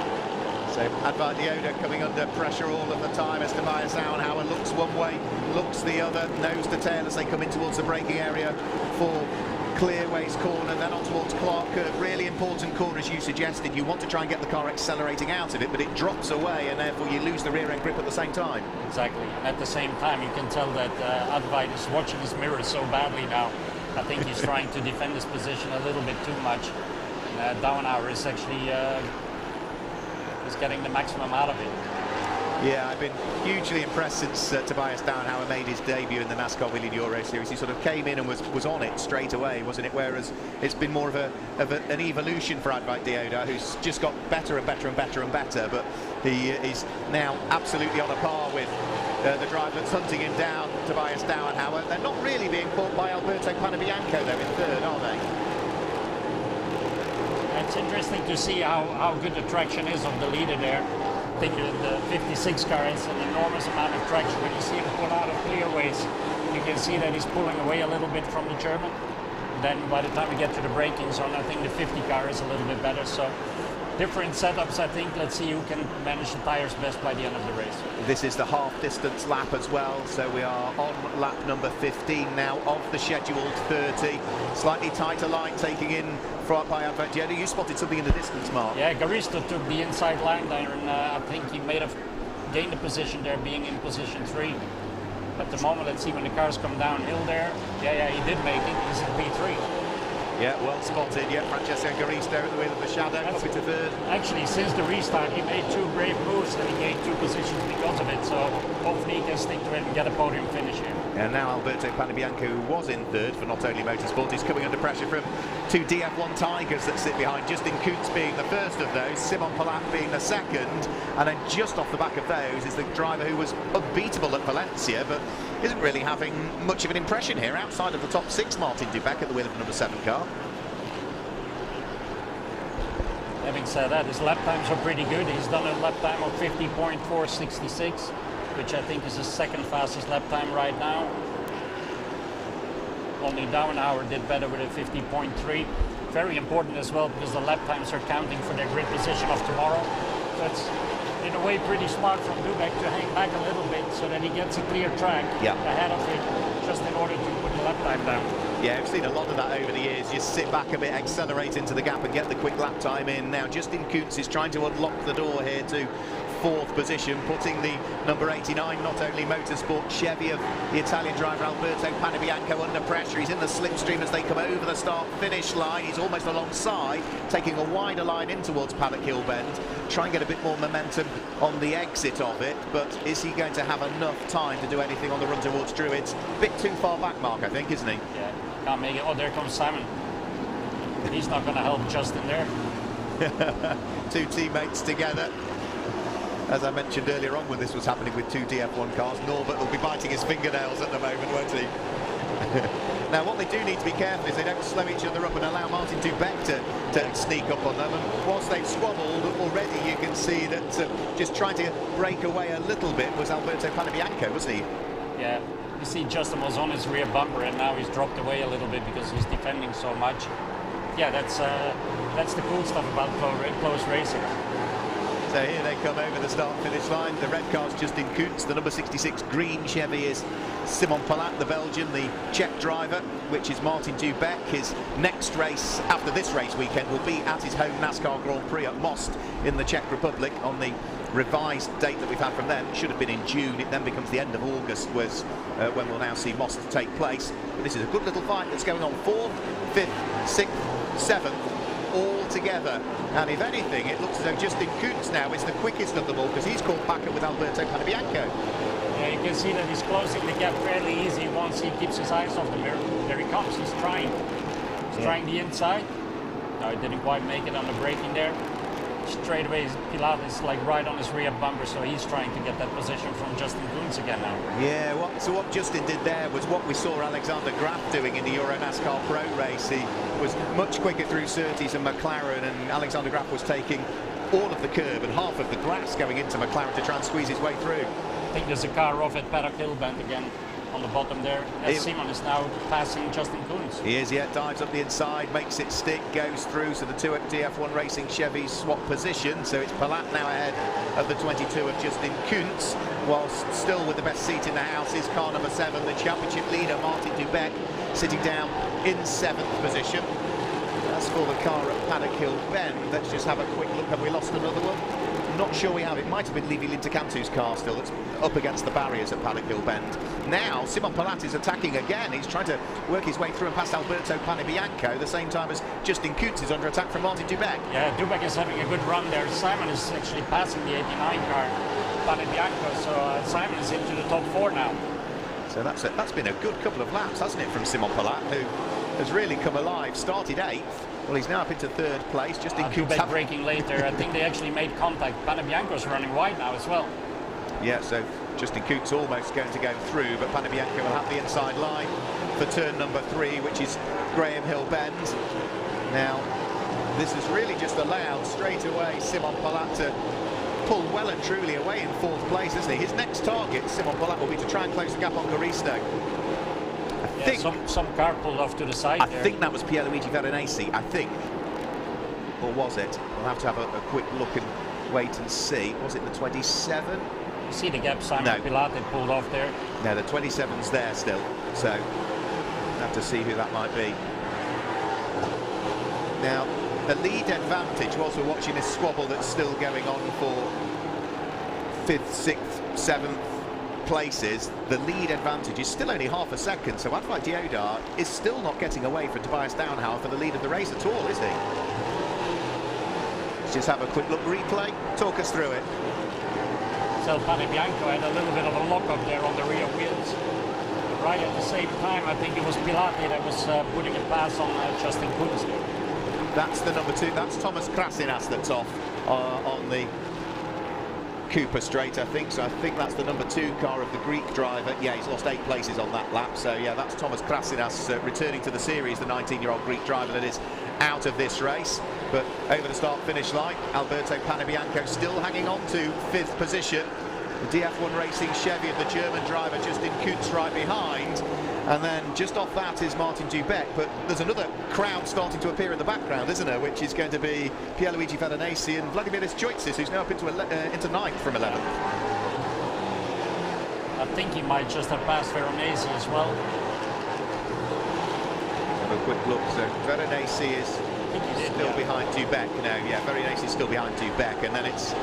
So Advait Deodhar coming under pressure all of the time as Tobias Dauenhauer looks one way, looks the other, nose to tail as they come in towards the braking area for Clearways corner, then on towards Clark Curve. Really important corner, as you suggested. You want to try and get the car accelerating out of it, but it drops away and therefore you lose the rear end grip at the same time. Exactly, and at the same time you can tell that Advait is watching his mirrors so badly now. I think he's trying to defend his position a little bit too much. Dauenhauer is actually is getting the maximum out of it. Yeah, I've been hugely impressed since Tobias Dauenhauer made his debut in the NASCAR Wheeling Euro Series. He sort of came in and was on it straight away, wasn't it? Whereas it's been more of an evolution for Advait Deodhar, who's just got better and better and better and better. But he is now absolutely on a par with the driver that's hunting him down, Tobias Dauenhauer. They're not really being caught by Alberto Panebianco, though, in 3rd, are they? It's interesting to see how good the traction is of the leader there. I think the 56 car has an enormous amount of traction. When you see him pull out of Clearways, you can see that he's pulling away a little bit from the German. Then by the time we get to the braking zone, I think the 50 car is a little bit better. So different setups, I think. Let's see who can manage the tires best by the end of the race. This is the half-distance lap as well, so we are on lap number 15 now of the scheduled 30. Slightly tighter line taking in by Advait Deodhar. You spotted something in the distance, Mark. Yeah, Garisto took the inside line there, and I think he may have gained a position there, being in position 3. At the moment, let's see when the cars come downhill there. Yeah, he did make it. He's in P3. Yeah, well spotted. Yeah, Francesco Garisto at the wheel of the shadow, up into 3rd. Actually, since the restart, he made 2 brave moves and he gained 2 positions because of it. So hopefully he can stick to it and get a podium finish here. And now Alberto Panebianco, who was in 3rd for Not Only Motorsport, is coming under pressure from 2 DF1 Tigers that sit behind. Justin Kuntz being the first of those, Simon Palat being the second, and then just off the back of those is the driver who was unbeatable at Valencia, but isn't really having much of an impression here outside of the top 6, Martin Dubek at the wheel of the number 7 car. Having said that, his lap times are pretty good. He's done a lap time of 50.466, which I think is his 2nd fastest lap time right now. Only Dauenhauer did better with a 50.3. Very important as well, because the lap times are counting for their grid position of tomorrow. So it's in a way pretty smart from Dubek to hang back a little bit so that he gets a clear track ahead of it, just in order to put the lap time down. Yeah, I've seen a lot of that over the years. Just sit back a bit, accelerate into the gap and get the quick lap time in. Now Justin Kuntz is trying to unlock the door here to 4th position, putting the number 89 Not Only Motorsport Chevy of the Italian driver Alberto Panebianco under pressure. He's in the slipstream as they come over the start-finish line. He's almost alongside, taking a wider line in towards Paddock Hill Bend. Try and get a bit more momentum on the exit of it, but is he going to have enough time to do anything on the run towards Druids? A bit too far back, Mark, I think, isn't he? Yeah, can't make it. Oh, there comes Simon. He's not going to help Justin there. 2 teammates together. As I mentioned earlier on when this was happening with 2 DF1 cars, Norbert will be biting his fingernails at the moment, won't he? Now, what they do need to be careful is they don't slow each other up and allow Martin Dubeck to sneak up on them. And whilst they've squabbled already, you can see that just trying to break away a little bit was Alberto Panebianco, wasn't he? Yeah, you see Justin was on his rear bumper and now he's dropped away a little bit because he's defending so much. Yeah, that's the cool stuff about close racing. So here they come over the start-finish line. The red car's Justin Kuntz, the number 66 green Chevy is Simon Palat, the Belgian, the Czech driver, which is Martin Dubeck. His next race after this race weekend will be at his home NASCAR Grand Prix at Most in the Czech Republic on the revised date that we've had from them. It should have been in June. It then becomes the end of August, was when we'll now see Most take place. But this is a good little fight that's going on. 4th, 5th, 6th, 7th. All together, and if anything it looks as though Justin Kuntz now is the quickest of them all because he's caught back up with Alberto Panebianco. Yeah, you can see that he's closing the gap fairly easy once he keeps his eyes off the mirror. There he comes, he's trying trying the inside. No, he didn't quite make it on the braking there. Straight away Pilat is like right on his rear bumper, so he's trying to get that position from Justin Kuntz again now. Yeah, so what Justin did there was what we saw Alexander Graf doing in the Euro NASCAR Pro race. He was much quicker through Surtees and McLaren, and Alexander Graf was taking all of the curb and half of the grass going into McLaren to try and squeeze his way through. I think there's a car off at Paddock Hill Bend again on the bottom there. Simon is now passing Justin Kuntz. He is, yeah, dives up the inside, makes it stick, goes through, so the two DF1 Racing Chevys swap position, so it's Palat now ahead of the 22 of Justin Kuntz, whilst still with the best seat in the house is car number 7, the championship leader Martin Dubeck, sitting down in 7th position. That's for the car at Paddock Hill Bend. Let's just have a quick look. Have we lost another one? Not sure we have. It might have been Levi Lintecantu's car still that's up against the barriers at Paddock Hill Bend. Now Simon Palat is attacking again. He's trying to work his way through and past Alberto Panebianco, the same time as Justin Kuntz is under attack from Martin Dubeck. Yeah, Dubeck is having a good run there. Simon is actually passing the 89 car, Panebianco, so Simon is into the top 4 now. So that's been a good couple of laps, hasn't it, from Simon Palat, who has really come alive. Started 8th. Well, he's now up into 3rd place. Justin Kuntz braking later. I think they actually made contact. Panebianco's running wide now as well. Yeah, so Justin Kuntz almost going to go through, but Panebianco will have the inside line for turn number 3, which is Graham Hill Bend. Now, this has really just allowed straight away Simon Palat to pull well and truly away in 4th place, isn't he? His next target, Simon Palat, will be to try and close the gap on Caristo. I think some car pulled off to the side there. I think that was Pierluigi Veronese, I think. Or was it? We'll have to have a quick look and wait and see. Was it the 27? You see the gap Simon Pilat had pulled off there? No, the 27's there still. So, we'll have to see who that might be. Now, the lead advantage, whilst we're watching this squabble that's still going on for 5th, 6th, 7th places, the lead advantage is still only half a second, so Advait Deodhar is still not getting away from Tobias Downhower for the lead of the race at all, is he? Let's just have a quick look replay, talk us through it. So Panebianco had a little bit of a lock-up there on the rear wheels. Right at the same time, I think it was Pilat that was putting a pass on Justin Kuntz. That's the number 2, that's Thomas Krasinas that's off on the Cooper straight, I think, so I think that's the number 2 car of the Greek driver. Yeah, he's lost 8 places on that lap, so yeah, that's Thomas Krasinas returning to the series, the 19-year-old Greek driver that is out of this race. But over the start-finish line, Alberto Panebianco still hanging on to 5th position. The DF1 Racing Chevy of the German driver Justin Kuntz right behind, and then just off that is Martin Dubeck. But there's another crowd starting to appear in the background, isn't there, which is going to be Pierluigi Veronese and Vladimir Choitsis, who's now up into 9th from 11th. I think he might just have passed Veronese as well. Have a quick look. So Veronese is still behind Dubeck. No, yeah, Veronese is still behind Dubeck, and then it's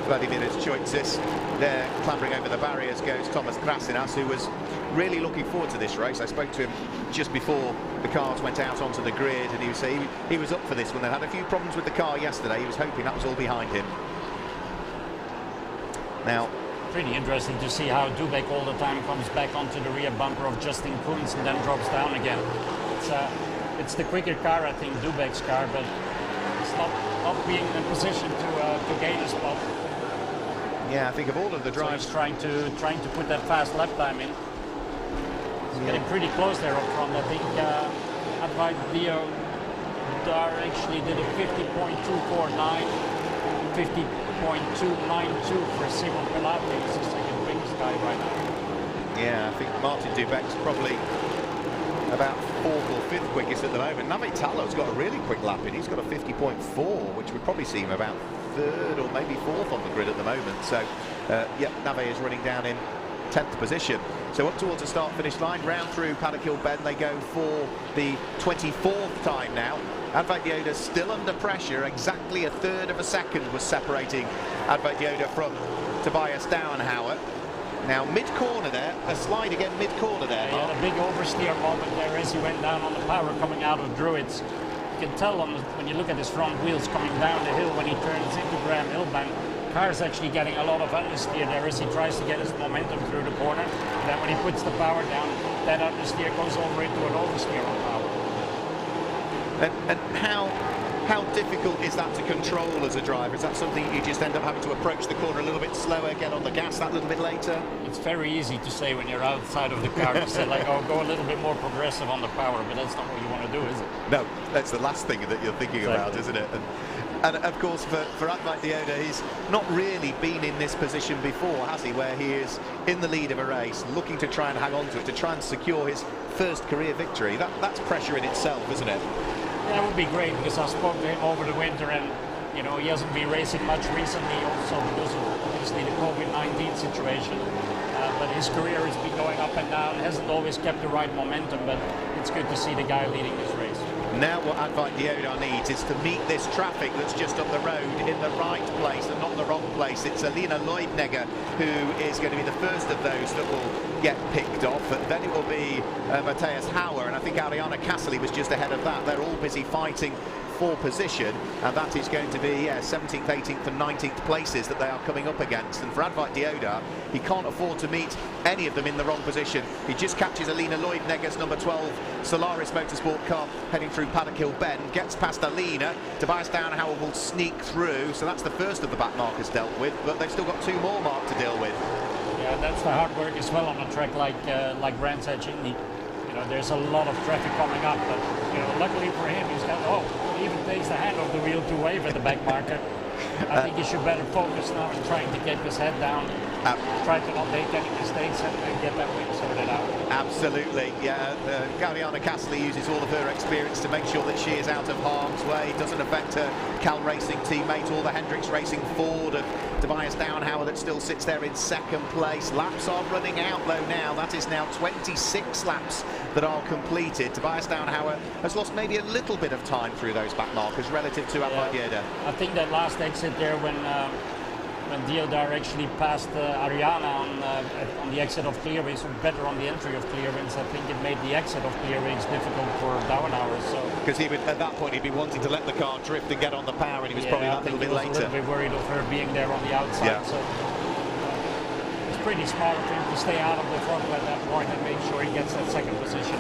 Vladimir Choitsis. There, clambering over the barriers goes Thomas Krasinas, who was really looking forward to this race. I spoke to him just before the cars went out onto the grid, and he was saying he was up for this one. They had a few problems with the car yesterday. He was hoping that was all behind him. Now, pretty interesting to see how Dubeck all the time comes back onto the rear bumper of Justin Kuntz and then drops down again. It's the quicker car, I think, Dubeck's car, but it's not being in a position to gain a spot. Yeah, I think of all of the drivers, so he's trying to put that fast lap time in. It's getting pretty close there up front. I think Advait Deodhar actually did a 50.249, 50.292 for Simon Pilates. He's the second biggest guy right now. Yeah, I think Martin Dubec's probably about 4th or 5th quickest at the moment. Advait Deodhar's got a really quick lap in. He's got a 50.4, which would probably see him about 3rd or maybe 4th on the grid at the moment. So, yeah, Advait is running down in 10th position. So up towards the start-finish line, round through Paddock Hill Bend, they go for the 24th time now. Advait Deodhar still under pressure. Exactly 1/3 of a second was separating Advait Deodhar from Tobias Dauenhauer. Now mid-corner there, a slide again mid-corner there. He had a big oversteer moment there as he went down on the power coming out of Druids. You can tell when you look at his front wheels coming down the hill when he turns into Graham Hillbank. Car's actually getting a lot of understeer there as he tries to get his momentum through the corner. And then when he puts the power down, that understeer goes over into an oversteer on power. And how difficult is that to control as a driver? Is that something you just end up having to approach the corner a little bit slower, get on the gas that little bit later? It's very easy to say when you're outside of the car to say like, oh, go a little bit more progressive on the power, but that's not what you want to do, is it? No, that's the last thing that you're thinking about, isn't it? And of course, for Advait Deodhar, he's not really been in this position before, has he? Where he is in the lead of a race, looking to try and hang on to it, to try and secure his first career victory. That's pressure in itself, isn't it? That would be great, because I spoke to him over the winter, and you know, he hasn't been racing much recently, also because of obviously the COVID-19 situation. But his career has been going up and down, hasn't always kept the right momentum, but it's good to see the guy leading this race. Now what Advait Deodhar needs is to meet this traffic that's just up the road in the right place and not the wrong place. It's Alina Leudnegger who is going to be the first of those that will get picked off. But then it will be Matthias Hauer, and I think Ariana Cassely was just ahead of that. They're all busy fighting for position, and that is going to be 17th, 18th and 19th places that they are coming up against. And for Advait Deodhar, he can't afford to meet any of them in the wrong position. He just catches Alina Leudnegger's number 12 Solaris Motorsport car heading through Paddock Hill Bend, gets past Alina. Tobias Dauenhauer will sneak through, so that's the first of the back markers dealt with, but they've still got 2 more marked to deal with. Yeah, that's the hard work as well on a track like Brands Hatch Indy. You know, there's a lot of traffic coming up, but you know, luckily for him, he's got he even takes the hand off the wheel to wave at the back marker. I think he should better focus now on trying to keep his head down, try to not make any mistakes and get that win sorted out. Absolutely, yeah. Ariana Cassely uses all of her experience to make sure that she is out of harm's way. It doesn't affect her CAAL Racing teammate or the Hendricks Racing Ford of Tobias Dauenhauer that still sits there in 2nd place. Laps are running out though now. That is now 26 laps that are completed. Tobias Dauenhauer has lost maybe a little bit of time through those back markers relative to Advait Deodhar. I think that last exit there when Deodhar actually passed Ariana on the exit of Clearways, or better on the entry of Clearways, I think it made the exit of Clearways difficult for Dauenhauer. So because he would, at that point, he'd be wanting to let the car drift and get on the power, and he was probably that little bit later. I think he was a little bit worried of her being there on the outside. So it's pretty smart of him to stay out of the front at that point and make sure he gets that 2nd position.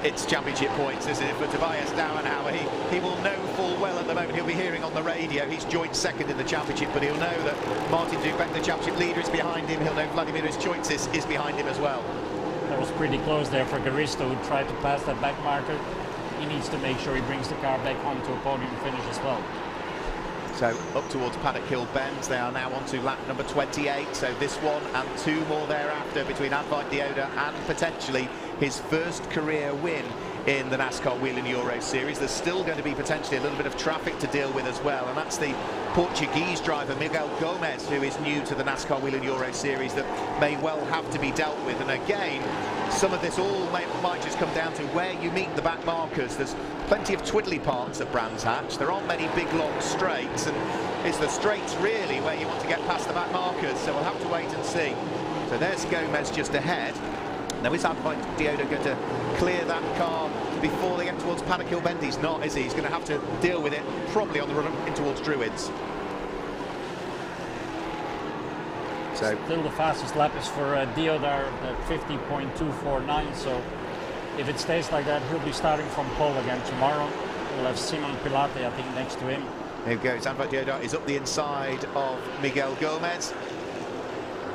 It's championship points, isn't it? For Tobias Dauenhauer, he will know full well at the moment. He'll be hearing on the radio he's joint 2nd in the championship, but he'll know that Martin Dubec, the championship leader, is behind him. He'll know Vladimir Choitzis is behind him as well. That was pretty close there for Garisto, who tried to pass that back marker. He needs to make sure he brings the car back home to a podium finish as well. So up towards Paddock Hill Bend, they are now on to lap number 28. So this one and 2 more thereafter between Advait Deodhar and potentially his first career win in the NASCAR Whelen Euro Series. There's still going to be potentially a little bit of traffic to deal with as well, and that's the Portuguese driver Miguel Gomez, who is new to the NASCAR Whelen Euro Series, that may well have to be dealt with. And again, some of this all might just come down to where you meet the back markers. There's plenty of twiddly parts at Brands Hatch. There aren't many big long straights, and it's the straights really where you want to get past the back markers, so we'll have to wait and see. So there's Gomez just ahead. Now is Advait Deodhar going to clear that car before they get towards Paddock Hill Bend? He's not, is he? He's going to have to deal with it probably on the run in towards Druids. So still the fastest lap is for Deodhar at 50.249, so if it stays like that, he'll be starting from pole again tomorrow. We'll have Simon Pilate, I think, next to him. There he goes. Advait Deodhar is up the inside of Miguel Gomez.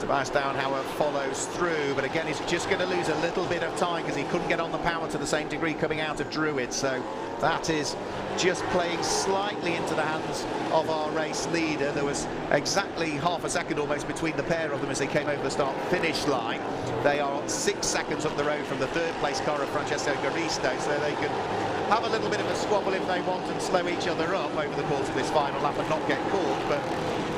Tobias Downhauer follows through, but again, he's just going to lose a little bit of time because he couldn't get on the power to the same degree coming out of Druid. So that is just playing slightly into the hands of our race leader. There was exactly half a second almost between the pair of them as they came over the start-finish line. They are 6 seconds up the road from the third place car of Francesco Garisto, so they can have a little bit of a squabble if they want and slow each other up over the course of this final lap and not get caught. But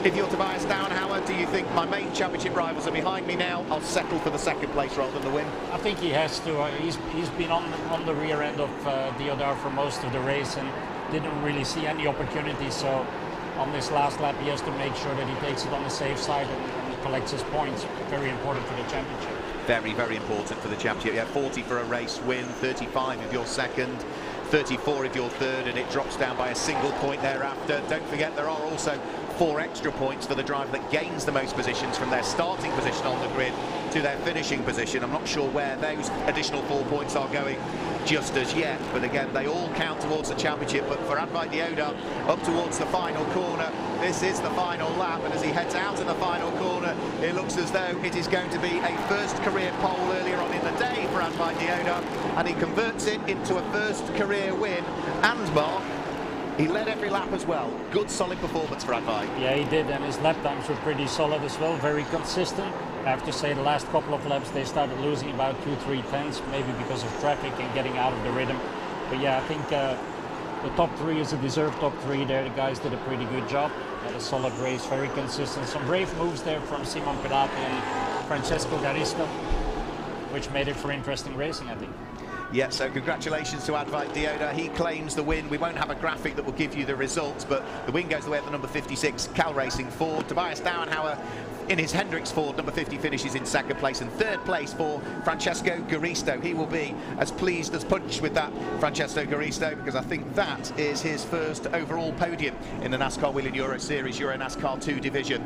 if you're Tobias Downhauer, do you think my main championship rivals are behind me now? I'll settle for the second place rather than the win. I think he has to. He's been on the rear end of Deodhar for most of the race and didn't really see any opportunity. So on this last lap, he has to make sure that he takes it on the safe side and collects his points. Very important for the championship. Very, very important for the championship. Yeah, 40 for a race win, 35 if you're second, 34 if you're third, and it drops down by a single point thereafter. Don't forget there are also 4 extra points for the driver that gains the most positions from their starting position on the grid to their finishing position. I'm not sure where those additional 4 points are going just as yet, but again, they all count towards the championship. But for Advait Deodhar, up towards the final corner, this is the final lap, and as he heads out in the final corner, it looks as though it is going to be a first career pole earlier on in the day for Advait Deodhar, and he converts it into a first career win. And Mark, he led every lap as well. Good, solid performance for Advait. Yeah, he did, and his lap times were pretty solid as well, very consistent. I have to say the last couple of laps they started losing about 2-3 tenths, maybe because of traffic and getting out of the rhythm. But yeah, I think the top 3 is a deserved top 3 there. The guys did a pretty good job. Had a solid race, very consistent. Some brave moves there from Simon Pirati and Francesco Garisto, which made it for interesting racing, I think. Yeah, so congratulations to Advait Deodhar. He claims the win. We won't have a graphic that will give you the results, but the win goes the way of the number 56 CAAL Racing Ford. Tobias Downhauer in his Hendricks Ford, number 50, finishes in second place, and third place for Francesco Garisto. He will be as pleased as punch with that, Francesco Garisto, because I think that is his first overall podium in the NASCAR Wheeling Euro Series, Euro NASCAR 2 division.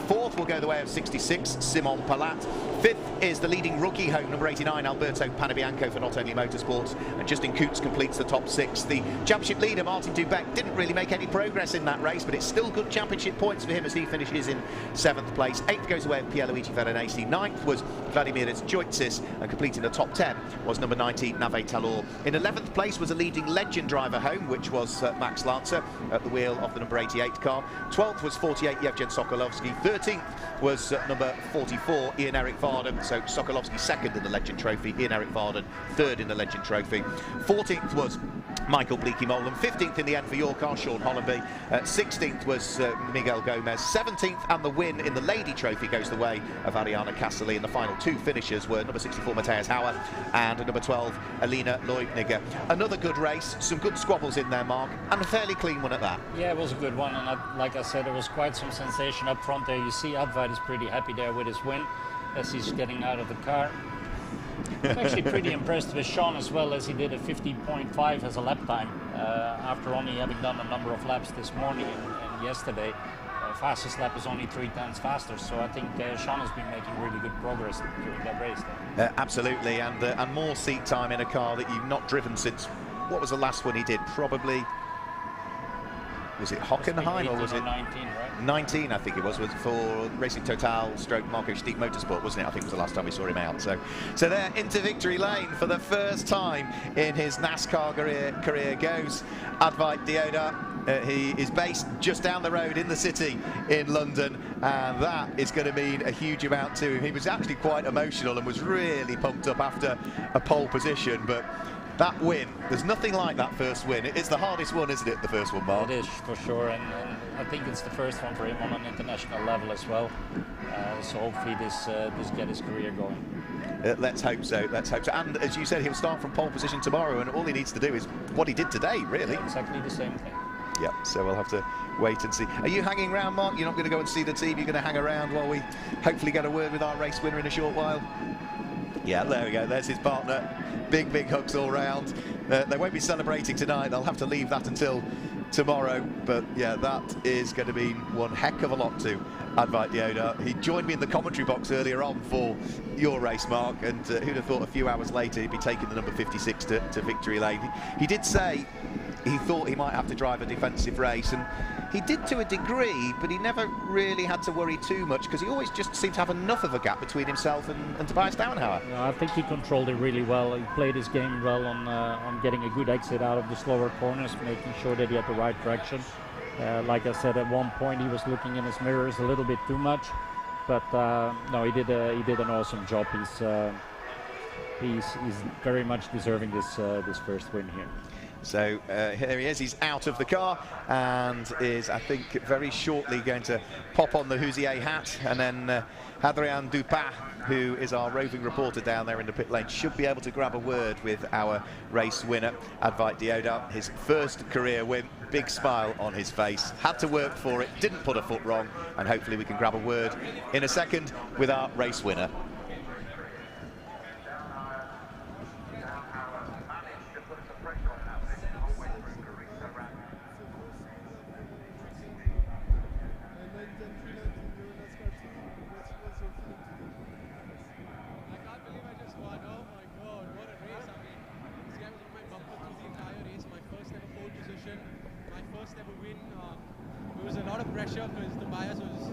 Fourth will go the way of 66, Simon Palat. Fifth is the leading rookie home, number 89, Alberto Panabianco for Not Only Motorsports, and Justin Coots completes the top 6. The championship leader, Martin Dubeck, didn't really make any progress in that race, but it's still good championship points for him as he finishes in 7th place. 8th goes away with Pierluigi Veronese. 9th was Vladimir Joitsis, and completing the top 10 was number 19, Nave Talor. In 11th place was a leading legend driver home, which was Max Lancer at the wheel of the number 88 car. 12th was 48, Yevgen Sokolovsky. 13th was number 44, Ian-Eric Varden. So Sokolovsky second in the Legend Trophy, Ian-Eric Varden third in the Legend Trophy. 14th was Michael Bleekie-Molan. 15th in the end for your car, Sean Hollenby. 16th was Miguel Gomez. 17th, and the win in the Lady Trophy goes the way of Ariana Castelli. And the final 2 finishers were number 64, Matthias Hauer, and number 12, Alina Leutniger. Another good race, some good squabbles in there, Mark, and a fairly clean one at that. Yeah, it was a good one, and like I said, there was quite some sensation up front there. You see Advait is pretty happy there with his win as he's getting out of the car. I'm actually pretty impressed with Sean as well, as he did a 50.5 as a lap time after only having done a number of laps this morning and yesterday. Fastest lap is only 3 tenths faster, so I think Sean has been making really good progress during that race there. Absolutely, and more seat time in a car that you've not driven since, what was the last one he did? Probably, was it Hockenheim, or was it 19, right? 19, I think it was for Racing Total stroke Marco Stick Motorsport, wasn't it? I think it was the last time we saw him out. So there into victory lane for the first time in his NASCAR career goes Advait Deodhar. He is based just down the road in the city in London, and that is going to mean a huge amount to him. He was actually quite emotional and was really pumped up after a pole position, but that win, there's nothing like that first win. It's the hardest one, isn't it, the first one, Mark? It is, for sure, and I think it's the first one for him on an international level as well. So hopefully this get his career going. Let's hope so, let's hope so. And as you said, he'll start from pole position tomorrow, and all he needs to do is what he did today, really. Yeah, exactly the same thing. Yeah, so we'll have to wait and see. Are you hanging around, Mark? You're not going to go and see the team? You're going to hang around while we hopefully get a word with our race winner in a short while? Yeah, there we go. There's his partner. Big, big hugs all round. They won't be celebrating tonight. They'll have to leave that until tomorrow. But yeah, that is going to mean one heck of a lot to Advait Deodhar. He joined me in the commentary box earlier on for your race, Mark, and who'd have thought a few hours later he'd be taking the number 56 to victory lane. He did say he thought he might have to drive a defensive race, and he did to a degree, but he never really had to worry too much because he always just seemed to have enough of a gap between himself and Tobias Dauenhauer. I think he controlled it really well. He played his game well on getting a good exit out of the slower corners, making sure that he had the right traction. Like I said, at one point he was looking in his mirrors a little bit too much, but no, he did an awesome job. He's very much deserving this first win here. So here he is, he's out of the car and is, I think, very shortly going to pop on the Hoosier hat, and then Adrien Dupin, who is our roving reporter down there in the pit lane, should be able to grab a word with our race winner, Advait Deodhar. His first career win, big smile on his face, had to work for it, didn't put a foot wrong, and hopefully we can grab a word in a second with our race winner. There was a lot of pressure because the bias was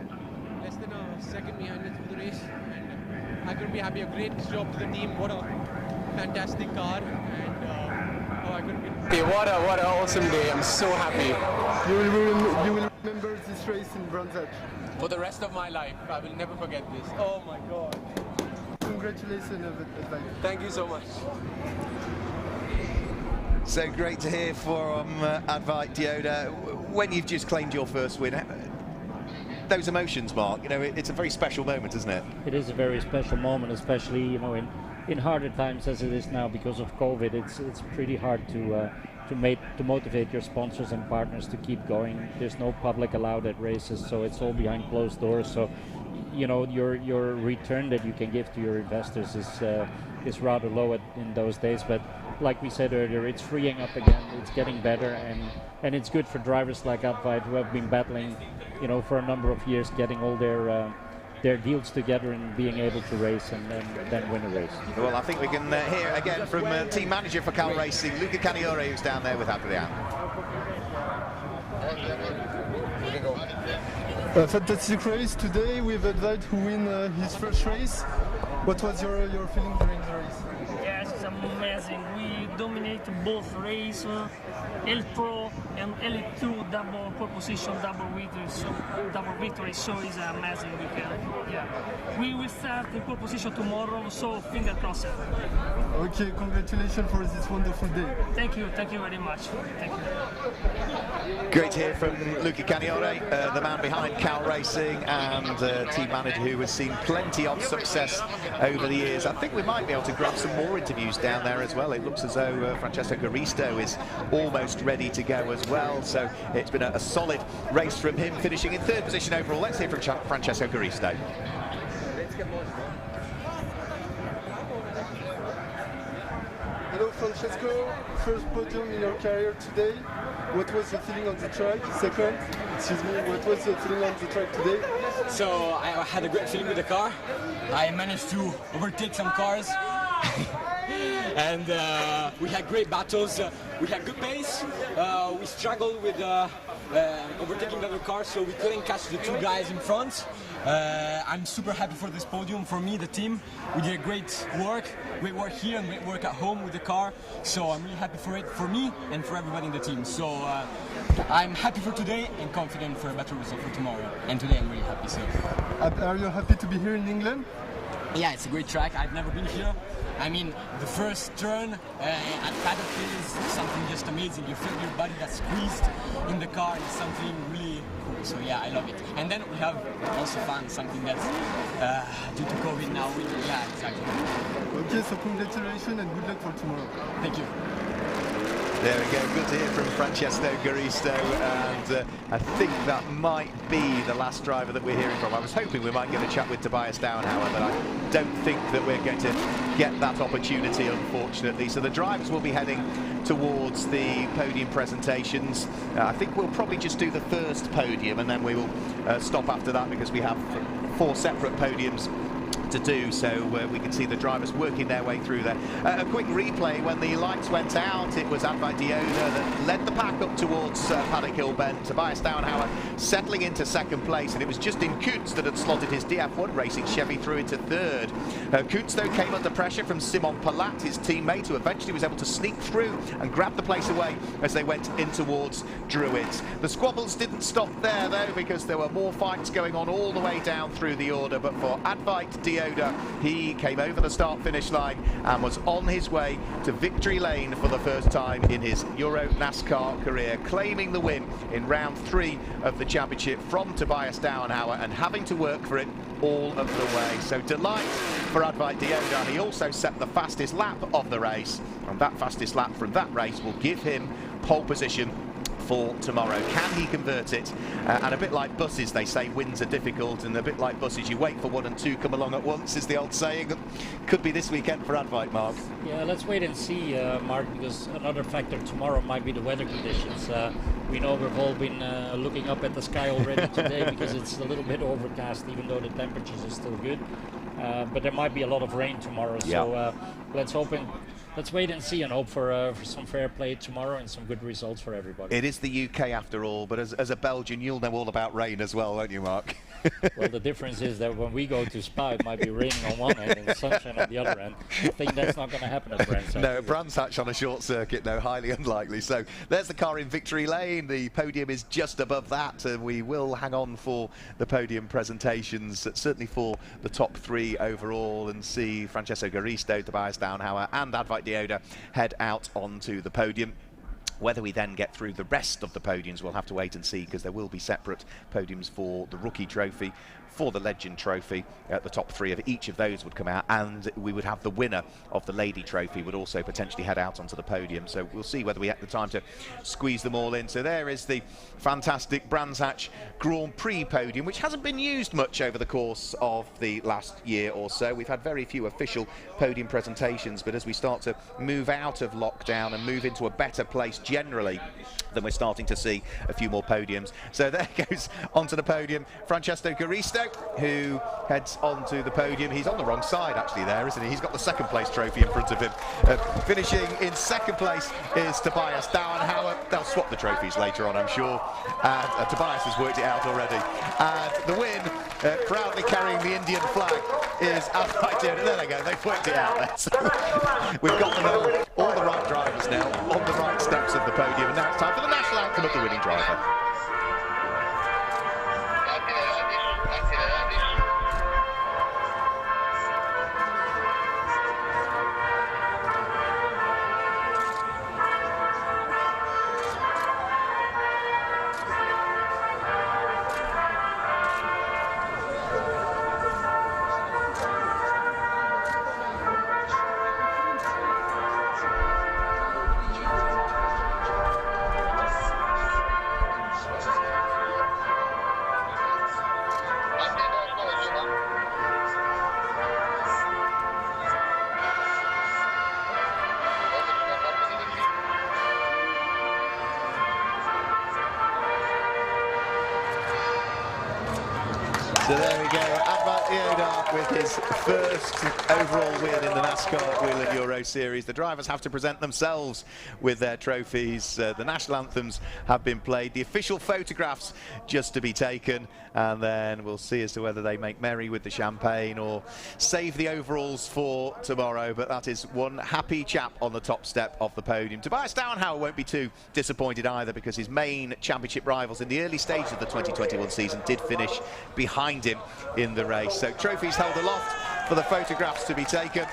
less than a second behind it through the race, and I couldn't be happy. A great job to the team. What a fantastic car, and I couldn't be. What an awesome day! I'm so happy. You will remember this race in Brands Hatch For the rest of my life, I will never forget this. Oh my God! Congratulations, Advait. Thank you so much. So great to hear from Advait Deodhar. When you've just claimed your first win, those emotions, Mark, you know, it's a very special moment, isn't it? It is a very special moment, especially, you know, in harder times as it is now because of COVID. It's pretty hard to motivate your sponsors and partners to keep going. There's no public allowed at races, so it's all behind closed doors. So, you know, your return that you can give to your investors is rather low in those days. But like we said earlier, it's freeing up again. It's getting better, and it's good for drivers like Advait who have been battling, you know, for a number of years, getting all their deals together and being able to race and then win a race. Well, I think we can hear again from team manager for CAAL Racing, Luca Caniore, who's down there with Adrien. A fantastic race today with Advait who win his first race. What was your feeling during the race? Yes, it's amazing. We dominate both races, L-Pro and L2 double pole position, double victory. So it's amazing weekend. Yeah, we will start the pole position tomorrow. So finger crossed. Okay, congratulations for this wonderful day. Thank you very much. Thank you. Great to hear from Luca Caniore, the man behind CAAL Racing and team manager who has seen plenty of success over the years. I think we might be able to grab some more interviews down there as well. It looks as though Francesco Garisto is almost ready to go as well. So it's been a solid race from him, finishing in third position overall. Let's hear from Francesco Garisto. Hello Francesco, first podium in your career today. What was the feeling on the track? Second, excuse me, what was the feeling on the track today? So I had a great feeling with the car. I managed to overtake some cars. And we had great battles. We had good pace. We struggled with overtaking the other cars, so we couldn't catch the two guys in front. I'm super happy for this podium. For me, the team, we did great work here and great work at home with the car. So I'm really happy for it, for me and for everybody in the team. So I'm happy for today and confident for a better result for tomorrow. And today I'm really happy. So. Are you happy to be here in England? Yeah, it's a great track. I've never been here. I mean, the first turn at paddock is something just amazing. You feel your body that's squeezed in the car. It's something really cool. So yeah, I love it. And then we have also fun, something that's due to COVID now. Yeah, exactly. Okay, so congratulations and good luck for tomorrow. Thank you. There we go, good to hear from Francesco Garisto, and I think that might be the last driver that we're hearing from. I was hoping we might get a chat with Tobias Dauenhauer, but I don't think that we're going to get that opportunity, unfortunately. So the drivers will be heading towards the podium presentations. I think we'll probably just do the first podium, and then we will stop after that because we have 4 separate podiums to do, so we can see the drivers working their way through there. A quick replay: when the lights went out, it was Advait Deodhar that led the pack up towards Paddock Hill Bend. Tobias Downhauer settling into second place, and it was Justin Koets that had slotted his DF1 Racing Chevy through into third. Koets, though, came under pressure from Simon Palat, his teammate, who eventually was able to sneak through and grab the place away as they went in towards Druids. The squabbles didn't stop there, though, because there were more fights going on all the way down through the order. But for Advait Deodhar, he came over the start-finish line and was on his way to victory lane for the first time in his Euro NASCAR career, claiming the win in round 3 of the championship from Tobias Downhauer and having to work for it all of the way. So delight for Advait Deodhar. He also set the fastest lap of the race, and that fastest lap from that race will give him pole position for tomorrow. Can he convert it? And a bit like buses, they say wins are difficult, and a bit like buses, you wait for 1 and 2 come along at once, is the old saying. Could be this weekend for Advait, Mark. Yeah, let's wait and see, Mark, because another factor tomorrow might be the weather conditions. We know we've all been looking up at the sky already today because it's a little bit overcast, even though the temperatures are still good. But there might be a lot of rain tomorrow, so let's wait and see and hope for some fair play tomorrow and some good results for everybody. It is the UK after all, but as a Belgian, you'll know all about rain as well, won't you, Mark? Well, the difference is that when we go to Spa, it might be raining on one end and sunshine on the other end. I think that's not going to happen at Brands Hatch. No, Brands Hatch on a short circuit, no, highly unlikely. So there's the car in victory lane. The podium is just above that. We will hang on for the podium presentations, certainly for the top 3 overall, and see Francesco Garisto, Tobias Downhauer and Advait Deodhar head out onto the podium. Whether we then get through the rest of the podiums, we'll have to wait and see, because there will be separate podiums for the Rookie Trophy, for the Legend Trophy. The top 3 of each of those would come out, and we would have the winner of the Lady Trophy would also potentially head out onto the podium. So we'll see whether we have the time to squeeze them all in. So there is the fantastic Brands Hatch Grand Prix podium, which hasn't been used much over the course of the last year or so. We've had very few official podium presentations, but as we start to move out of lockdown and move into a better place generally, then we're starting to see a few more podiums. So there goes onto the podium Francesco Garisto, who heads onto the podium. He's on the wrong side actually there, isn't he? He's got the second place trophy in front of him. Finishing in second place is Tobias Downhauer. They'll swap the trophies later on, I'm sure. And Tobias has worked it out already. And the win, proudly carrying the Indian flag, is Advait Deodhar. There they go, they've worked it out there. So we've got them all the right drivers now on the right steps of the podium, and now it's time for the national anthem of the winning driver. So there we go, Advait Deodhar with his first overall win in the NASCAR Wheel and Euro Series. The drivers have to present themselves with their trophies. The national anthems have been played, the official photographs just to be taken, and then we'll see as to whether they make merry with the champagne or save the overalls for tomorrow. But that is one happy chap on the top step of the podium. Tobias Downhauer won't be too disappointed either, because his main championship rivals in the early stages of the 2021 season did finish behind him in the race. So trophies held aloft for the photographs to be taken.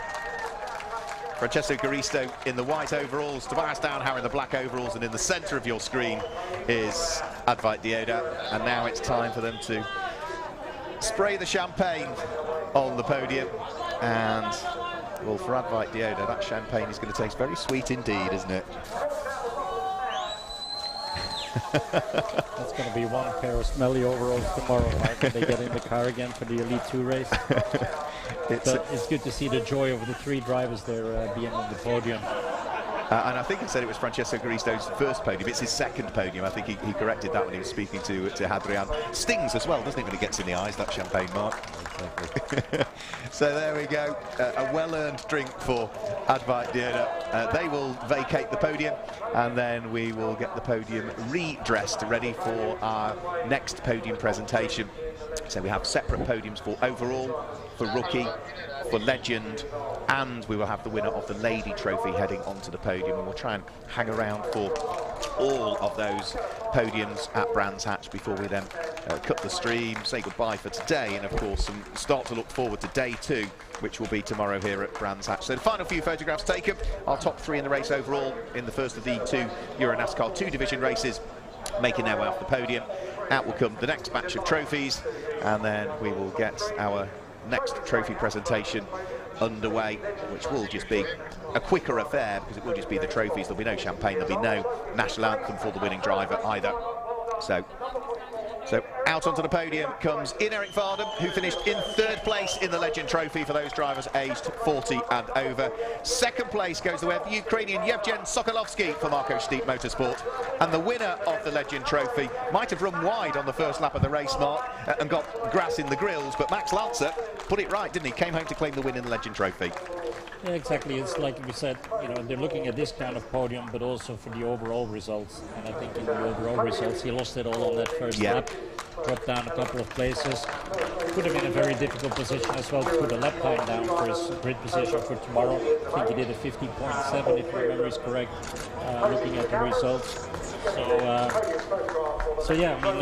Francesco Garisto in the white overalls, Tobias Downhauer in the black overalls, and in the centre of your screen is Advait Deodhar. And now it's time for them to spray the champagne on the podium. And, well, for Advait Deodhar, that champagne is going to taste very sweet indeed, isn't it? That's going to be one pair of smelly overalls tomorrow, Mark, when they get in the car again for the Elite 2 race. It's good to see the joy of the 3 drivers there being on the podium. And I think he said it was Francesco Garisto's first podium. It's his second podium. I think he corrected that when he was speaking to Hadrian. Stings as well, doesn't it, when it gets in the eyes, that champagne, Mark? So there we go. A well-earned drink for Advait Deodhar. They will vacate the podium, and then we will get the podium redressed, ready for our next podium presentation. So we have separate podiums for overall, for rookie, for legend, and we will have the winner of the lady trophy heading onto the podium, and we'll try and hang around for all of those podiums at Brands Hatch before we then cut the stream, say goodbye for today, and of course start to look forward to day 2, which will be tomorrow here at Brands Hatch. So the final few photographs taken, our top 3 in the race overall in the first of the 2 Euro NASCAR 2 division races, making their way off the podium. Out will come the next batch of trophies, and then we will get our next trophy presentation underway, which will just be a quicker affair because it will just be the trophies. There'll be no champagne, there'll be no national anthem for the winning driver either. So out onto the podium comes Eric Varden, who finished in 3rd place in the Legend Trophy for those drivers aged 40 and over. 2nd place goes the way of the Ukrainian Yevgen Sokolovsky for Marco Steep Motorsport. And the winner of the Legend Trophy might have run wide on the first lap of the race, Mark, and got grass in the grills, but Max Lancer put it right, didn't he? Came home to claim the win in the Legend Trophy. Yeah, exactly. It's like we said, you know, they're looking at this kind of podium, but also for the overall results. And I think in the overall results, he lost it all on that first lap, dropped down a couple of places, put him in a very difficult position as well to put a lap time down for his grid position for tomorrow. I think he did a 50.7 if my memory is correct, looking at the results. So yeah, I mean,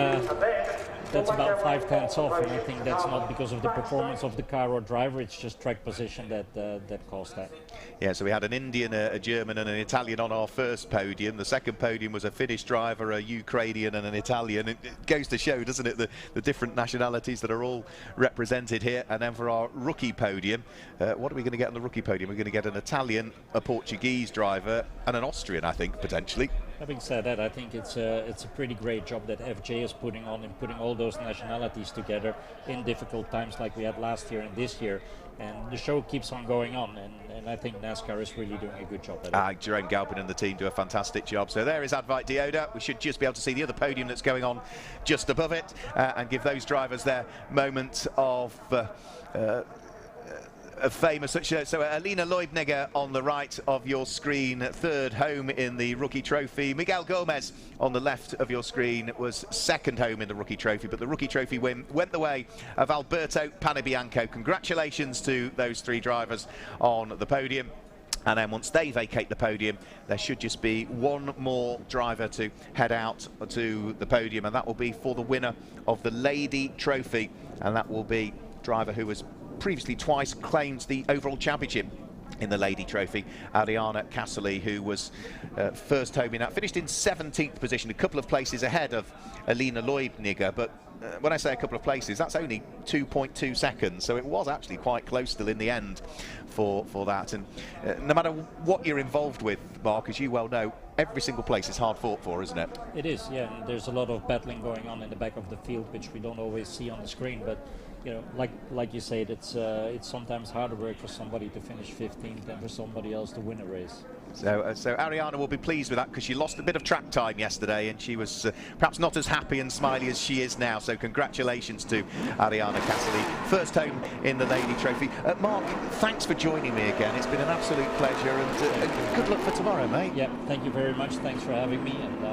that's about 5/10 off, and I think that's not because of the performance of the car or driver, it's just track position that caused that. Yeah, so we had an Indian, a German and an Italian on our first podium. The second podium was a Finnish driver, a Ukrainian and an Italian. It goes to show, doesn't it, the different nationalities that are all represented here. And then for our rookie podium, what are we going to get on the rookie podium? We're going to get an Italian, a Portuguese driver and an Austrian, I think, potentially. Having said that, I think it's a pretty great job that FJ is putting on in putting all those nationalities together in difficult times like we had last year and this year. And the show keeps on going on, and I think NASCAR is really doing a good job at it. Jerome Galpin and the team do a fantastic job. So there is Advait Deodhar. We should just be able to see the other podium that's going on just above it, and give those drivers their moment of famous. So Alina Leubniger on the right of your screen, 3rd home in the rookie trophy. Miguel Gomez on the left of your screen was 2nd home in the rookie trophy, but the rookie trophy win went the way of Alberto Panebianco. Congratulations to those 3 drivers on the podium. And then once they vacate the podium, there should just be one more driver to head out to the podium, and that will be for the winner of the Lady Trophy, and that will be driver who was previously twice claimed the overall championship in the Lady Trophy, Ariana Casserly, who was first home in that, finished in 17th position, a couple of places ahead of Alina Leubniger, but when I say a couple of places, that's only 2.2 seconds, so it was actually quite close still in the end for that. And no matter what you're involved with, Mark, as you well know, every single place is hard fought for, isn't it? It is, yeah, and there's a lot of battling going on in the back of the field, which we don't always see on the screen, but you know, like you said, it's sometimes harder work for somebody to finish 15th than for somebody else to win a race. So Ariana will be pleased with that, because she lost a bit of track time yesterday, and she was perhaps not as happy and smiley as she is now. So congratulations to Ariana Casserly, first home in the Lady Trophy. Mark, thanks for joining me again. It's been an absolute pleasure, and good luck for tomorrow, mate. Yeah, thank you very much. Thanks for having me, and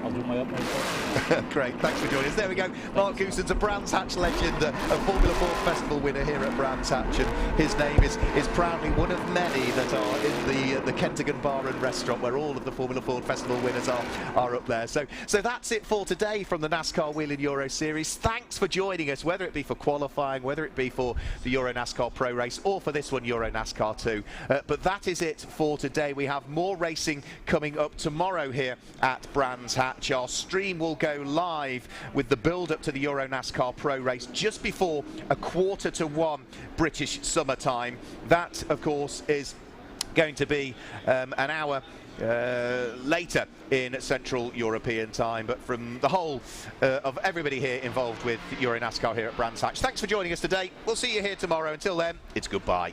I'll do my utmost. Great, thanks for joining us. There we go. Mark Gooson's a Brands Hatch legend, a Formula 4 Festival winner here at Brands Hatch, and his name is proudly one of many that are in the Kentagon Bar and Restaurant, where all of the Formula Ford Festival winners are up there. So that's it for today from the NASCAR Wheeling Euro Series. Thanks for joining us, whether it be for qualifying, whether it be for the Euro NASCAR Pro Race, or for this one, Euro NASCAR 2. But that is it for today. We have more racing coming up tomorrow here at Brands Hatch. Our stream will go live with the build-up to the Euro NASCAR Pro Race just before 1:45 British summertime. That, of course, is going to be an hour later in Central European time. But from the whole of everybody here involved with Euro NASCAR here at Brands Hatch, thanks for joining us today. We'll see you here tomorrow. Until then, it's goodbye.